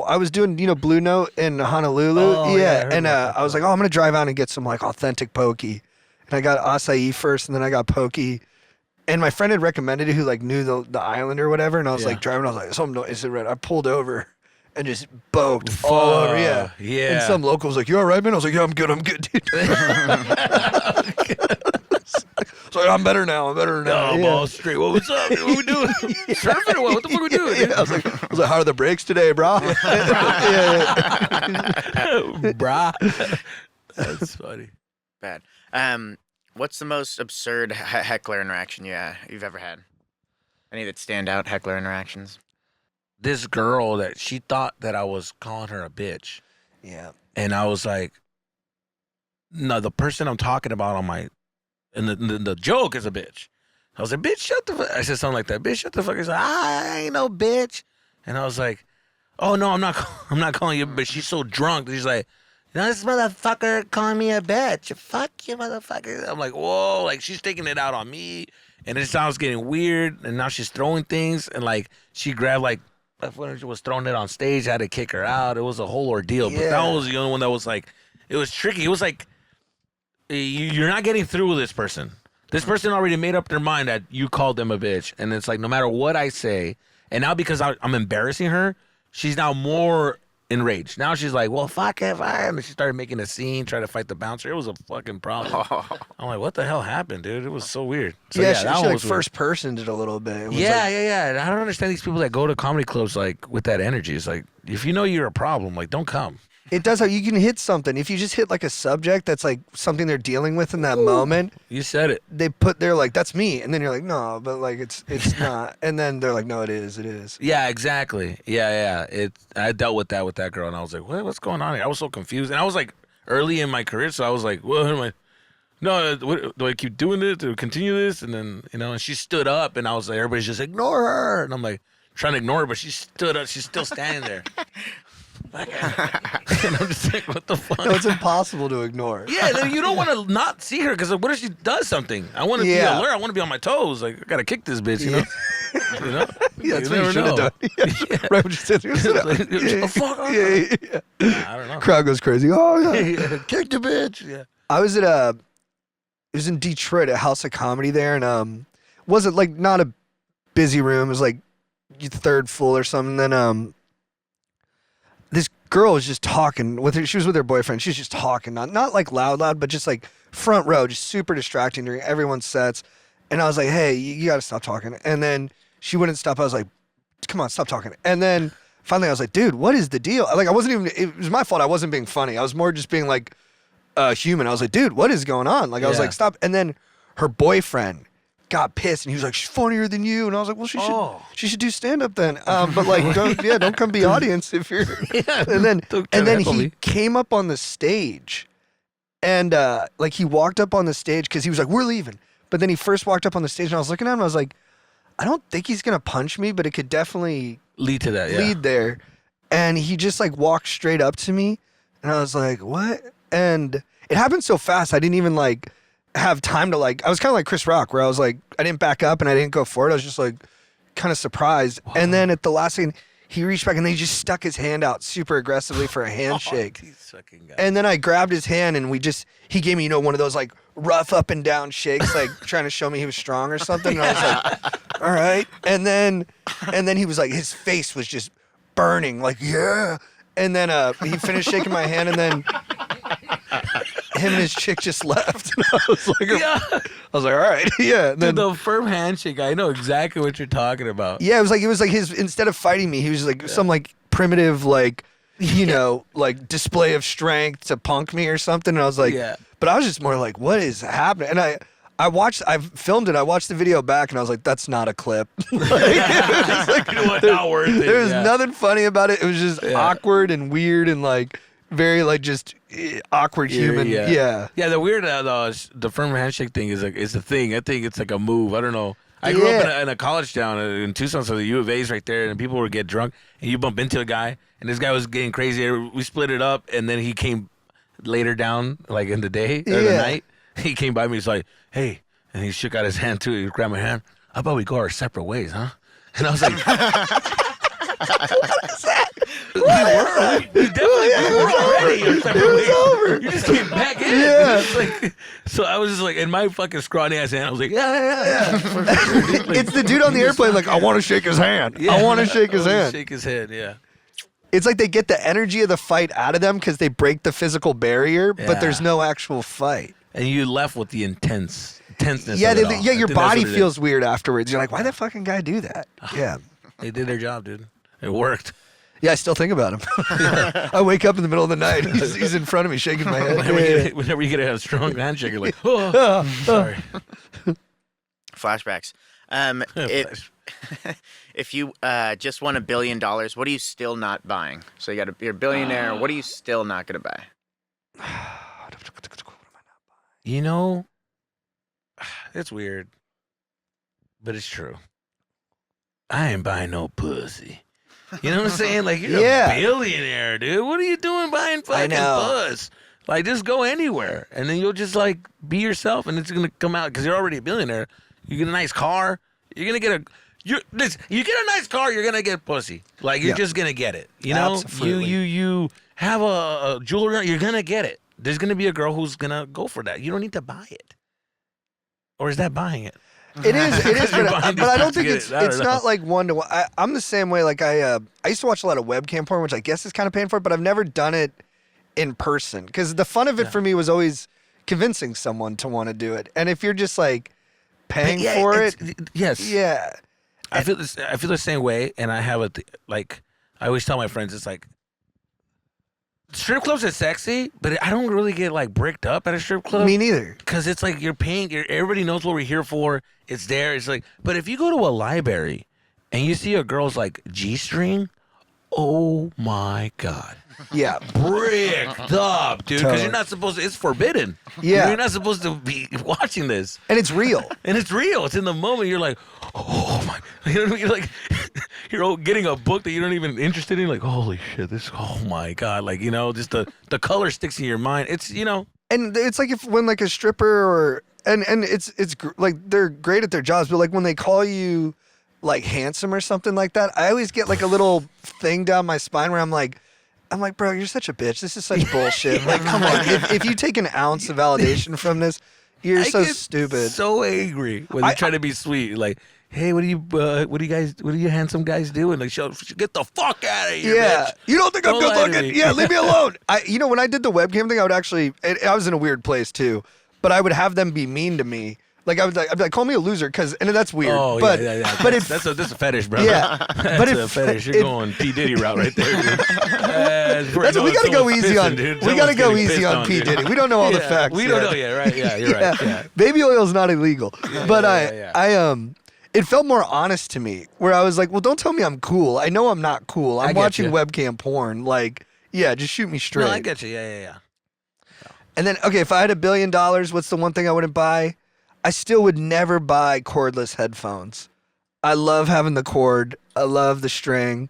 I was doing, Blue Note in Honolulu. Oh, yeah, I was like, I'm going to drive out and get some authentic poke. And I got acai first, and then I got poke. And my friend had recommended it who like knew the island or whatever. And I was like driving. I was like, something is it red? I pulled over and just boked all over. Yeah. Yeah. And some local was like, you all right, man? I was like, yeah, I'm good, dude. So I'm better now. No, ball straight. What's up? What we doing? Surfing or what? What the fuck we doing? Yeah. I was like, how are the brakes today, bro? Brah. That's funny. Bad. What's the most absurd heckler interaction you've ever had? Any that stand out heckler interactions? This girl that she thought that I was calling her a bitch. Yeah. And I was like, no, the person I'm talking about on my, and the joke is a bitch. I was like, bitch, shut the fuck. I said something like that. Bitch, shut the fuck. She's like, I ain't no bitch. And I was like, oh no, I'm not calling you. But she's so drunk. She's like, this motherfucker calling me a bitch. Fuck you, motherfucker. I'm like, whoa, like she's taking it out on me. And it sounds getting weird. And now she's throwing things. And like she grabbed like, when she was throwing it on stage, I had to kick her out. It was a whole ordeal. Yeah. But that was the only one that was like, it was tricky. It was like, you're not getting through with this person. This person already made up their mind that you called them a bitch. And it's like, no matter what I say, and now because I'm embarrassing her, she's now more enraged. Now she's like, well, fuck it. And she started making a scene, trying to fight the bouncer. It was a fucking problem. I'm like, what the hell happened, dude? It was so weird. So, she that like was first personed it a little bit. It was yeah. And I don't understand these people that go to comedy clubs like with that energy. It's like, if you know you're a problem, like, don't come. It does how you can hit something. If you just hit like a subject that's like something they're dealing with in that moment, You said it. they're like, that's me. And then you're like, no, but like it's not. And then they're like, no, it is. Yeah, exactly. Yeah. I dealt with that girl, and I was like, what's going on here? I was so confused, and I was like early in my career, so I was like, what am I? No, do I keep doing this? Do I continue this? And then and she stood up, and I was like, everybody's just ignore her, and I'm like trying to ignore her, but she stood up. She's still standing there. And I'm just like, what the fuck? No, it's impossible to ignore. Yeah, then you don't want to not see her because what if she does something? I want to be alert. I want to be on my toes. Like, I got to kick this bitch, you know? Yeah, that's what you should have done. Yeah. Right when she said, Shut the fuck up. Yeah. I don't know. Crowd goes crazy. Oh, yeah. Kick the bitch. Yeah. I was at it was in Detroit, a House of Comedy there, and wasn't like not a busy room. It was like third full or something. And then this girl was just talking with her. She was with her boyfriend. She was just talking, not like loud, but just like front row, just super distracting during everyone's sets. And I was like, hey, you got to stop talking. And then she wouldn't stop. I was like, come on, stop talking. And then finally I was like, dude, what is the deal? Like, it was my fault. I wasn't being funny. I was more just being like human. I was like, dude, what is going on? Like, I was like, stop. And then her boyfriend got pissed and he was like, she's funnier than you. And I was like, well, she should do stand up then. But like, don't come be audience if you're. And then he came up on the stage, and like he walked up on the stage because he was like, we're leaving. But then he first walked up on the stage and I was looking at him. And I was like, I don't think he's gonna punch me, but it could definitely lead to that. Lead there. And he just like walked straight up to me, and I was like, what? And it happened so fast. I didn't even like have time to like, I was kind of like Chris Rock where I was like, I didn't back up and I didn't go for it. I was just like kind of surprised. Wow. And then at the last second, he reached back and then he just stuck his hand out super aggressively for a handshake. And then I grabbed his hand and he gave me, one of those like rough up and down shakes, like trying to show me he was strong or something. And I was like, all right. And then he was like, his face was just burning, like, yeah. And then he finished shaking my hand, and then him and his chick just left. And I was like, all right, yeah. And then, the firm handshake, I know exactly what you're talking about. Yeah, it was like his, instead of fighting me, he was like some like primitive like like display of strength to punk me or something. And I was like, but I was just more like, what is happening? And I filmed it. I watched the video back, and I was like, "That's not a clip." Not worth it. There was nothing funny about it. It was just awkward and weird and like very like just awkward human. Yeah. The weird the firm handshake thing is a thing. I think it's like a move. I don't know. I grew up in a college town in Tucson, so the U of A's right there, and people would get drunk, and you bump into a guy, and this guy was getting crazy. We split it up, and then he came later down, like in the day or the night. He came by me. He's like, hey, and he shook out his hand too. He grabbed my hand. How about we go our separate ways, huh? And I was like, what is that? We definitely were already your separate ways. Over. You just came back in. Yeah. Like, so I was just like, in my fucking scrawny ass hand, I was like, yeah. It's the dude on the airplane. Like, I want to shake his hand. Yeah. I want to shake his hand. Shake his head. Yeah. It's like they get the energy of the fight out of them because they break the physical barrier, but there's no actual fight. And you left with the tenseness. Yeah, of it all. yeah. Your I think body that's what it feels weird afterwards. You're like, why did that fucking guy do that? Yeah. They did their job, dude. It worked. Yeah, I still think about him. I wake up in the middle of the night. He's in front of me shaking my head. Whenever you get a strong handshake, you're like, oh, sorry. Flashbacks. If you just won $1 billion, what are you still not buying? So you're a billionaire. What are you still not going to buy? You know, it's weird, but it's true. I ain't buying no pussy. You know what I'm saying? Like, you're a billionaire, dude. What are you doing buying fucking puss? Like, just go anywhere, and then you'll just, like, be yourself, and it's going to come out, because you're already a billionaire. You get a nice car. You're going to get you get a nice car, you're going to get pussy. Like, you're just going to get it. You know? Absolutely. You have a jewelry, you're going to get it. There's going to be a girl who's going to go for that. You don't need to buy it. Or is that buying it? It is, but I don't think it's not like one to one. I'm the same way. Like I used to watch a lot of webcam porn, which I guess is kind of paying for it, but I've never done it in person because the fun of it for me was always convincing someone to want to do it. And if you're just like paying for it, yes, yeah. I feel the same way, and I have like I always tell my friends, it's like strip clubs are sexy, but I don't really get like bricked up at a strip club. Me neither. Because it's like you're paying. Everybody knows what we're here for. It's there. It's like, but if you go to a library and you see a girl's like G-string, oh my god. Yeah, bricked up, dude. Because you're not supposed to. It's forbidden. Yeah, you're not supposed to be watching this. And it's real. And it's real. It's in the moment. You're like, oh my. You know what I mean? You're like, you're getting a book that you're not even interested in. Like, holy shit, this. Oh my god. Like, you know, just the color sticks in your mind. It's, you know. And it's like when like a stripper or and it's like they're great at their jobs, but like when they call you like handsome or something like that, I always get like a little thing down my spine where I'm like, bro, you're such a bitch. This is such bullshit. Like, come on. If you take an ounce of validation from this, you're so stupid. So angry when they try to be sweet. Like, hey, what do you handsome guys doing? Like, get the fuck out of here, bitch. You don't think I'm good looking? Yeah, leave me alone. When I did the webcam thing, I would actually, I was in a weird place too, but I would have them be mean to me. Like I'd be like, call me a loser, and that's weird. Oh, but, yeah. But that's a fetish, bro. Yeah, that's a fetish. You're going P Diddy route right there, dude. We gotta go easy on. We gotta go easy on P Diddy. We don't know all the facts. We don't know yet, right? Yeah, you're right. Yeah. Baby oil's not illegal, but it felt more honest to me. Where I was like, well, don't tell me I'm cool. I know I'm not cool. I'm watching webcam porn. Like, yeah, just shoot me straight. No, I get you. Yeah. And then, okay, if I had $1 billion, what's the one thing I wouldn't buy? I still would never buy cordless headphones. I love having the cord. I love the string.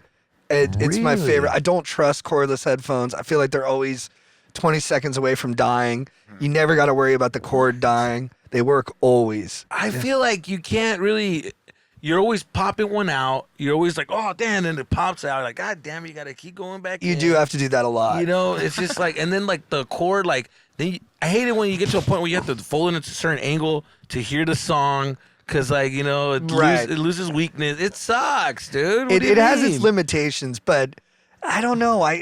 It's my favorite. I don't trust cordless headphones. I feel like they're always 20 seconds away from dying. You never got to worry about the cord dying. They work always. I feel like you can't really. You're always popping one out. You're always like, oh, damn, and it pops out. Like, god damn it, you got to keep going back in. You do have to do that a lot. You know, it's just like, and then like the cord, like, I hate it when you get to a point where you have to fold it into a certain angle to hear the song. Because, like, you know, it loses weakness. It sucks, dude. It has its limitations, but I don't know. I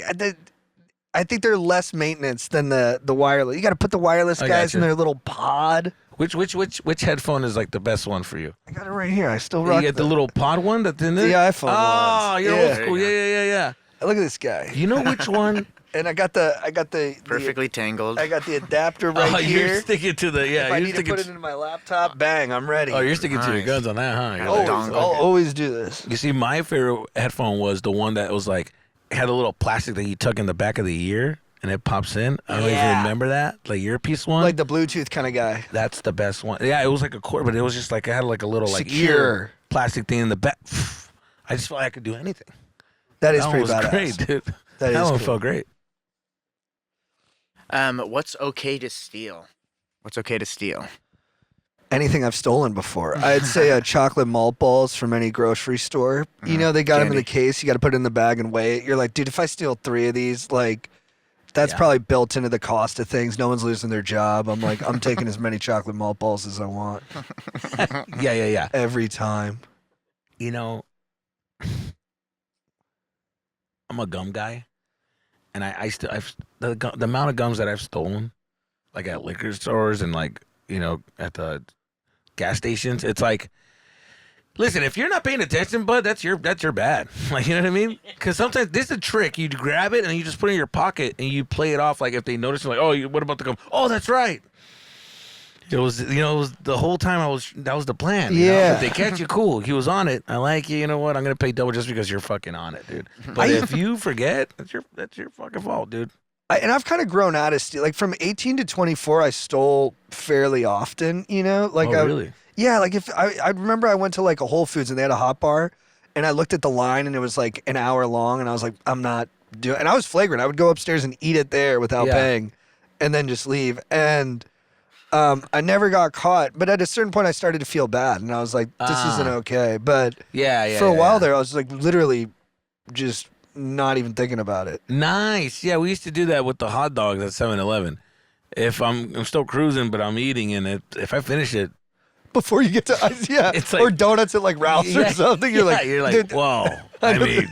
think they're less maintenance than the wireless. You got to put the wireless guys in their little pod. Which headphone is like the best one for you? I got it right here. I still rock. You get the little pod one that's in there? The iPhone ones. Oh, you're old school. Yeah. Look at this guy. You know which one? And I got the perfectly tangled. I got the adapter right here. You're sticking to the If I need to put it into my laptop, bang, I'm ready. Oh, you're sticking to your guns on that, huh? I'll always do this. You see, my favorite headphone was the one that was like had a little plastic that you tuck in the back of the ear and it pops in. I don't know if you remember that, like earpiece one, like the Bluetooth kind of guy. That's the best one. Yeah, it was like a cord, but it was just like it had like a little like secure ear plastic thing in the back. I just felt like I could do anything. That is pretty badass. Great, dude. That one felt great. What's okay to steal? What's okay to steal? anything I've stolen before. I'd say chocolate malt balls from any grocery store. You know, they got them in the case. You got to put it in the bag and weigh it. You're like, dude, if I steal 3 of these, like, that's probably built into the cost of things. No one's losing their job. I'm like, I'm taking as many chocolate malt balls as I want. Yeah. Every time. You know, I'm a gum guy, and the amount of gums that I've stolen, like at liquor stores and like, you know, at the gas stations, it's like, listen, if you're not paying attention, bud, that's your bad. Like, you know what I mean? Because sometimes this is a trick. You grab it and you just put it in your pocket and you play it off. Like if they notice, like, oh, what about the gum? Oh, that's right. It was the whole time that was the plan. You know? If they catch you, cool. He was on it. I like you. You know what? I'm gonna pay double just because you're fucking on it, dude. But if you forget, that's your fucking fault, dude. And I've kind of grown out of steal. Like from 18 to 24, I stole fairly often. You know, like really? Yeah, like if I remember I went to like a Whole Foods and they had a hot bar, and I looked at the line and it was like an hour long, and I was like, I'm not doing. And I was flagrant. I would go upstairs and eat it there without paying, and then just leave. And I never got caught, but at a certain point I started to feel bad, and I was like, this isn't okay. But for a while there, I was like literally just not even thinking about it. Nice. Yeah, we used to do that with the hot dogs at 7-Eleven. If I'm still cruising, but I'm eating, and if I finish it. Before you get to ice, it's like, or donuts at like Ralph's or something. You're like, whoa. I mean,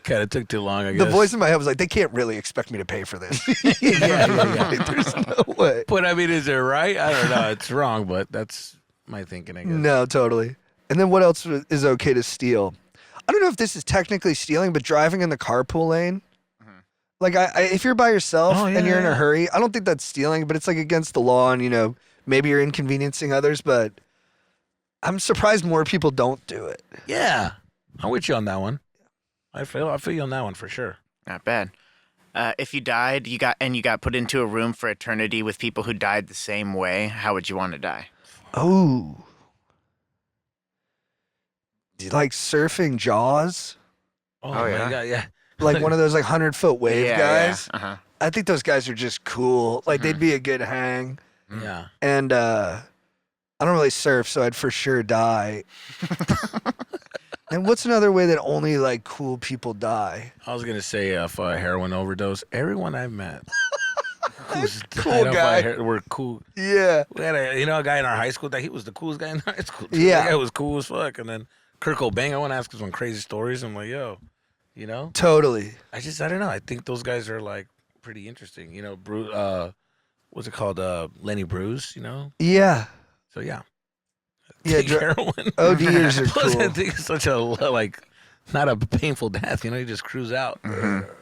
kind of took too long, I guess. The voice in my head was like, they can't really expect me to pay for this. There's no way. But I mean, is it right? I don't know. It's wrong, but that's my thinking, I guess. No, totally. And then what else is okay to steal? I don't know if this is technically stealing, but driving in the carpool lane. Like, if you're by yourself and you're in a hurry, I don't think that's stealing, but it's like against the law, and you know, maybe you're inconveniencing others, but I'm surprised more people don't do it. Yeah, I'm with you on that one. I feel you on that one for sure. Not bad. If you died, you got put into a room for eternity with people who died the same way, how would you want to die? Oh, do you like surfing Jaws? Oh my God, yeah. Like one of those like 100-foot wave guys. Yeah. Uh-huh. I think those guys are just cool. Like they'd be a good hang. Yeah. And I don't really surf, so I'd for sure die. And what's another way that only like cool people die? I was gonna say for a heroin overdose. Everyone I've met who's cool guy. Were cool. Yeah. We had a guy in our high school that he was the coolest guy in high school. Yeah. That guy was cool as fuck. And then Kurt Cobain, I want to ask him some crazy stories. I'm like, yo, you know? Totally. I don't know. I think those guys are like pretty interesting. You know, what's it called? Lenny Bruce, you know? Yeah. So yeah. Yeah, heroin. ODers are Plus, cool. I think it's such a like, not a painful death. You know, you just cruise out.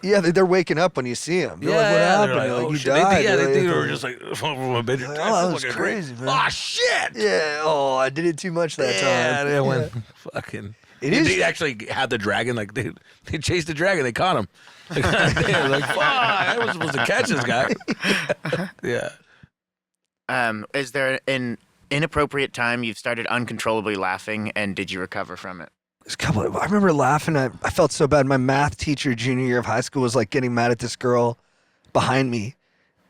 Yeah, they're waking up when you see them. You're like, what happened? Like, You're like, oh, you shit. died. They think they were just like from a bedroom. Like, oh, that was crazy, man. Oh shit. Yeah. Oh, I did it too much that time. Yeah, when fucking. They actually had the dragon. Like they chased the dragon. They caught him. They were like, fuck, I was supposed to catch this guy. Yeah. Is there an inappropriate time you've started uncontrollably laughing, and did you recover from it? I remember laughing. I felt so bad. My math teacher junior year of high school was like getting mad at this girl behind me,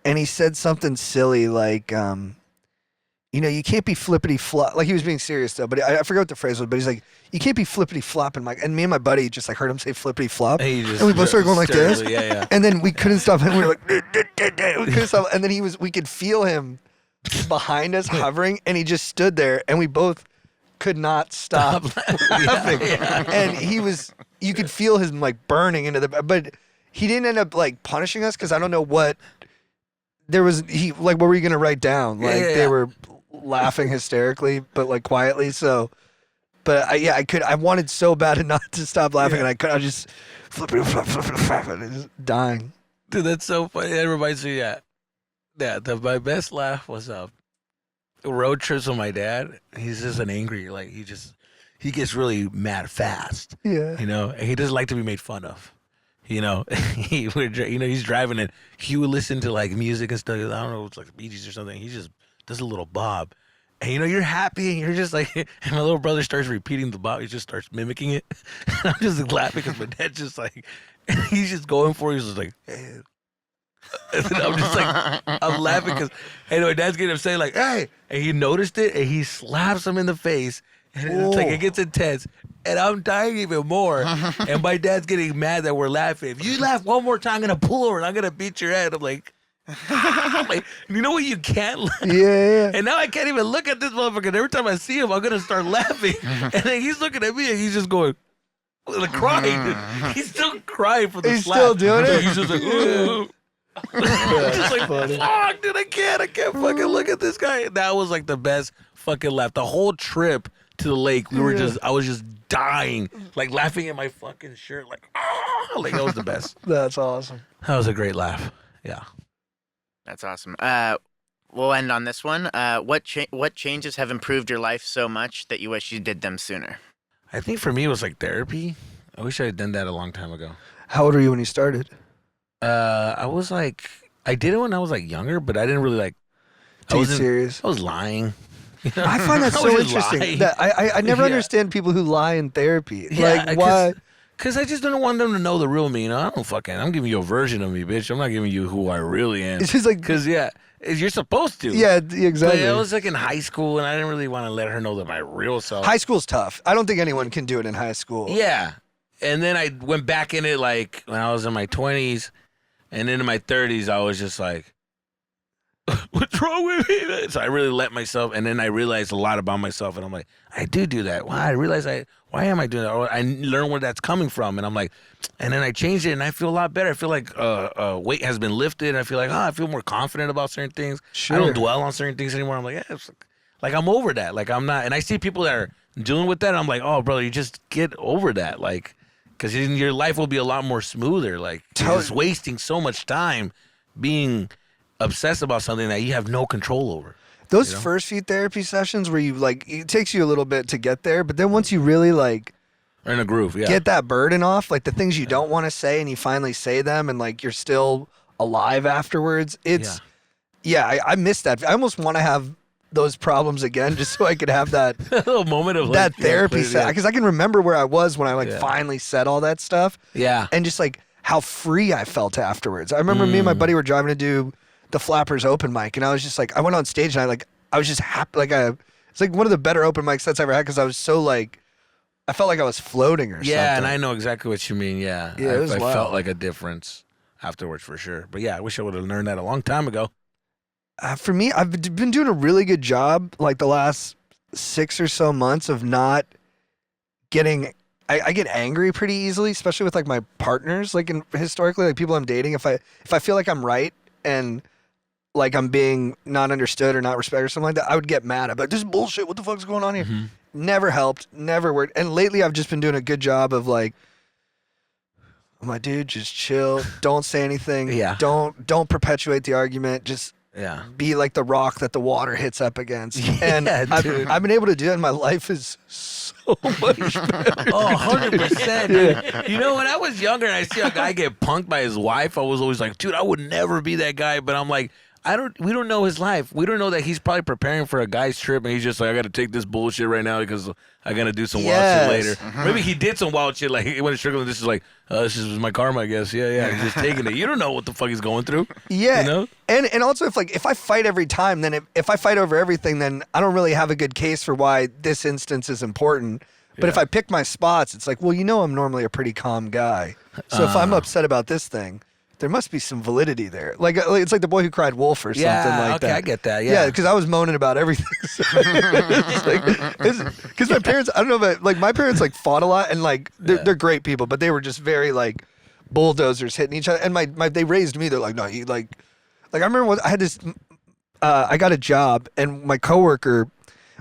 and he said something silly like, you know, you can't be flippity flop. Like he was being serious though, but I forgot what the phrase was. But he's like, you can't be flippity flopping. And me and my buddy just like heard him say flippity flop, and we both started going like this. Yeah. And then we couldn't stop, and we were like, we couldn't stop. And then we could feel him behind us hovering, and he just stood there, and we both could not stop laughing. Yeah. And you could feel him like burning into but he didn't end up like punishing us because I don't know what there was. What were you gonna write down? Like they were laughing hysterically, but like quietly. So, but I wanted so bad not to stop laughing, and I just flipping, just dying. Dude, that's so funny. That reminds me, my best laugh was road trips with my dad. He's just an angry, like he gets really mad fast. Yeah. You know, and he doesn't like to be made fun of. You know, he's driving and he would listen to like music and stuff. I don't know, it's like Bee Gees or something. He just does a little bob. And you know, you're happy and you're just like, and my little brother starts repeating the bob. He just starts mimicking it. And I'm just laughing because my dad's just like, he's just going for it. He's just like, hey. And then I'm just like, I'm laughing because, hey, my dad's getting upset, like, hey, and he noticed it, and he slaps him in the face, and it's like, it gets intense, and I'm dying even more, and my dad's getting mad that we're laughing. If you laugh one more time, I'm gonna pull over and I'm gonna beat your head. I'm like, you know what? You can't laugh. Yeah. And now I can't even look at this motherfucker. Every time I see him, I'm gonna start laughing, and then he's looking at me, and he's just going. Like crying. He's still crying for the He's slap. still doing it? He's just like, ooh. Just like, fuck, dude, I can't fucking look at this guy. That was like the best fucking laugh. The whole trip to the lake, I was just dying, like laughing at my fucking shirt, like that was the best. That's awesome. That was a great laugh. Yeah. That's awesome. We'll end on this one. What changes have improved your life so much that you wish you did them sooner? I think for me it was like therapy. I wish I had done that a long time ago. How old were you when you started? I was like, I did it when I was like younger, but I didn't really like. Too serious. I was lying. You know? I find that I so was just interesting. lying. That I never understand people who lie in therapy. Yeah, Like why? Because I just don't want them to know the real me. You know, I'm giving you a version of me, bitch. I'm not giving you who I really am. It's just like Because you're supposed to. yeah, exactly. But I was like in high school, and I didn't really want to let her know that my real self. High school's tough. I don't think anyone can do it in high school. Yeah, and then I went back in it like when I was in my 20s, and then in my 30s, I was just like, what's wrong with me? So I really let myself, and then I realized a lot about myself, and I'm like, I do that. Why? I realized why am I doing that? Or I learned where that's coming from, and I'm like, and then I changed it, and I feel a lot better. I feel like weight has been lifted, and I feel like, I feel more confident about certain things. Sure. I don't dwell on certain things anymore. I'm like, yeah, like I'm over that. Like I'm not, and I see people that are dealing with that, and I'm like, oh, brother, you just get over that. Like, because your life will be a lot more smoother. Like, you're just wasting so much time being obsessed about something that you have no control over. Those first few therapy sessions where you like, it takes you a little bit to get there, but then once you really like Or in a groove, yeah. get that burden off, like the things you don't want to say and you finally say them and like you're still alive afterwards. It's I miss that. I almost want to have those problems again just so I could have that a little moment of that like, therapy set, because I can remember where I was when I like Yeah. finally said all that stuff. Yeah. And just like how free I felt afterwards. I remember me and my buddy were driving to do the Flappers open mic, and I was just like, I went on stage and I was just happy. Like it's like one of the better open mics that's ever had, because I was so like, I felt like I was floating or something. Yeah, and I know exactly what you mean. Yeah. Yeah, it was I wild. felt like a difference afterwards for sure. But yeah, I wish I would have learned that a long time ago. For me, I've been doing a really good job like the last 6 or so months of not getting. I get angry pretty easily, especially with like my partners. Like historically, like people I'm dating, if I feel like I'm right and like I'm being not understood or not respected or something like that, I would get mad. I'd be like, this is bullshit. What the fuck's going on here? Mm-hmm. Never helped. Never worked. And lately, I've just been doing a good job of like, I'm like, dude, just chill. Don't say anything. Yeah. Don't perpetuate the argument. Just Yeah. be like the rock that the water hits up against. And Yeah, dude. I've been able to do it, and my life is so much better. Oh, 100%. Dude. You know, when I was younger and I see a guy get punked by his wife, I was always like, dude, I would never be that guy. But I'm like, we don't know his life. We don't know that he's probably preparing for a guy's trip, and he's just like, I got to take this bullshit right now because I got to do some wild shit later. Maybe he did some wild shit, like he went struggling. This is like, this is my karma, I guess. Yeah. He's just taking it. You don't know what the fuck he's going through. Yeah. You know? And also, if I fight every time, then if I fight over everything, then I don't really have a good case for why this instance is important. But if I pick my spots, it's like, well, I'm normally a pretty calm guy. So if I'm upset about this thing, there must be some validity there. Like it's like the boy who cried wolf or something like that. Okay, I get that. Yeah, because I was moaning about everything. Because my parents, I don't know, but like my parents like fought a lot, and like they're great people, but they were just very like bulldozers hitting each other. And they raised me. They're like, no, you like I remember I had this. I got a job, and my coworker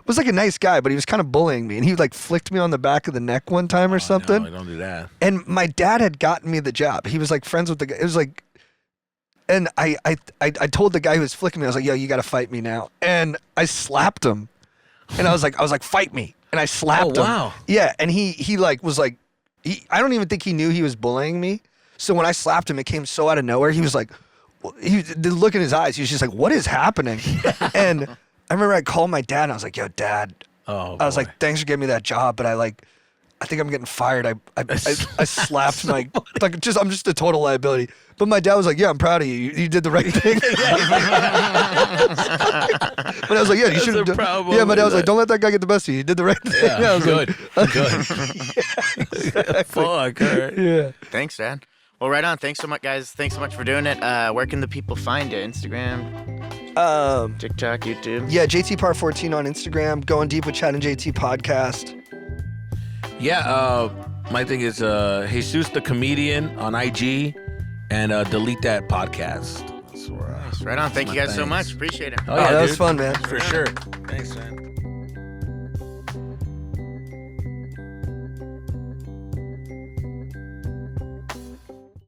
was like a nice guy, but he was kind of bullying me, and he like flicked me on the back of the neck one time or something. No, don't do that. And my dad had gotten me the job. He was like friends with the guy. It was like, and I told the guy who was flicking me, I was like, yo, you got to fight me now. And I slapped him, and I was like, fight me. And I slapped him. Wow. Yeah. And he like was like, I don't even think he knew he was bullying me. So when I slapped him, it came so out of nowhere. He was like, the look in his eyes, he was just like, what is happening? And I remember I called my dad, and I was like, yo, Dad. Oh, I was boy. like, thanks for giving me that job, but I I think I'm getting fired. I slapped my like just I'm just a total liability. But my dad was like, yeah, I'm proud of you. You did the right thing. But I was like, yeah, you should have done. Yeah, my dad was like, don't let that guy get the best of you. You did the right thing. Yeah, I was good. like, Good. exactly. Fuck, Kurt. Yeah. Thanks, Dad. Well, right on. Thanks so much, guys. Thanks so much for doing it. Where can the people find it? Instagram, TikTok, YouTube? Yeah, JT Parr 14 on Instagram. Going Deep with Chad and JT podcast. Yeah, my thing is Jesus the Comedian on IG and Delete That Podcast. That's where Right on. Thank you guys so thanks. much. Appreciate it. Oh, yeah, that dude. was fun, man. For sure. Thanks, man.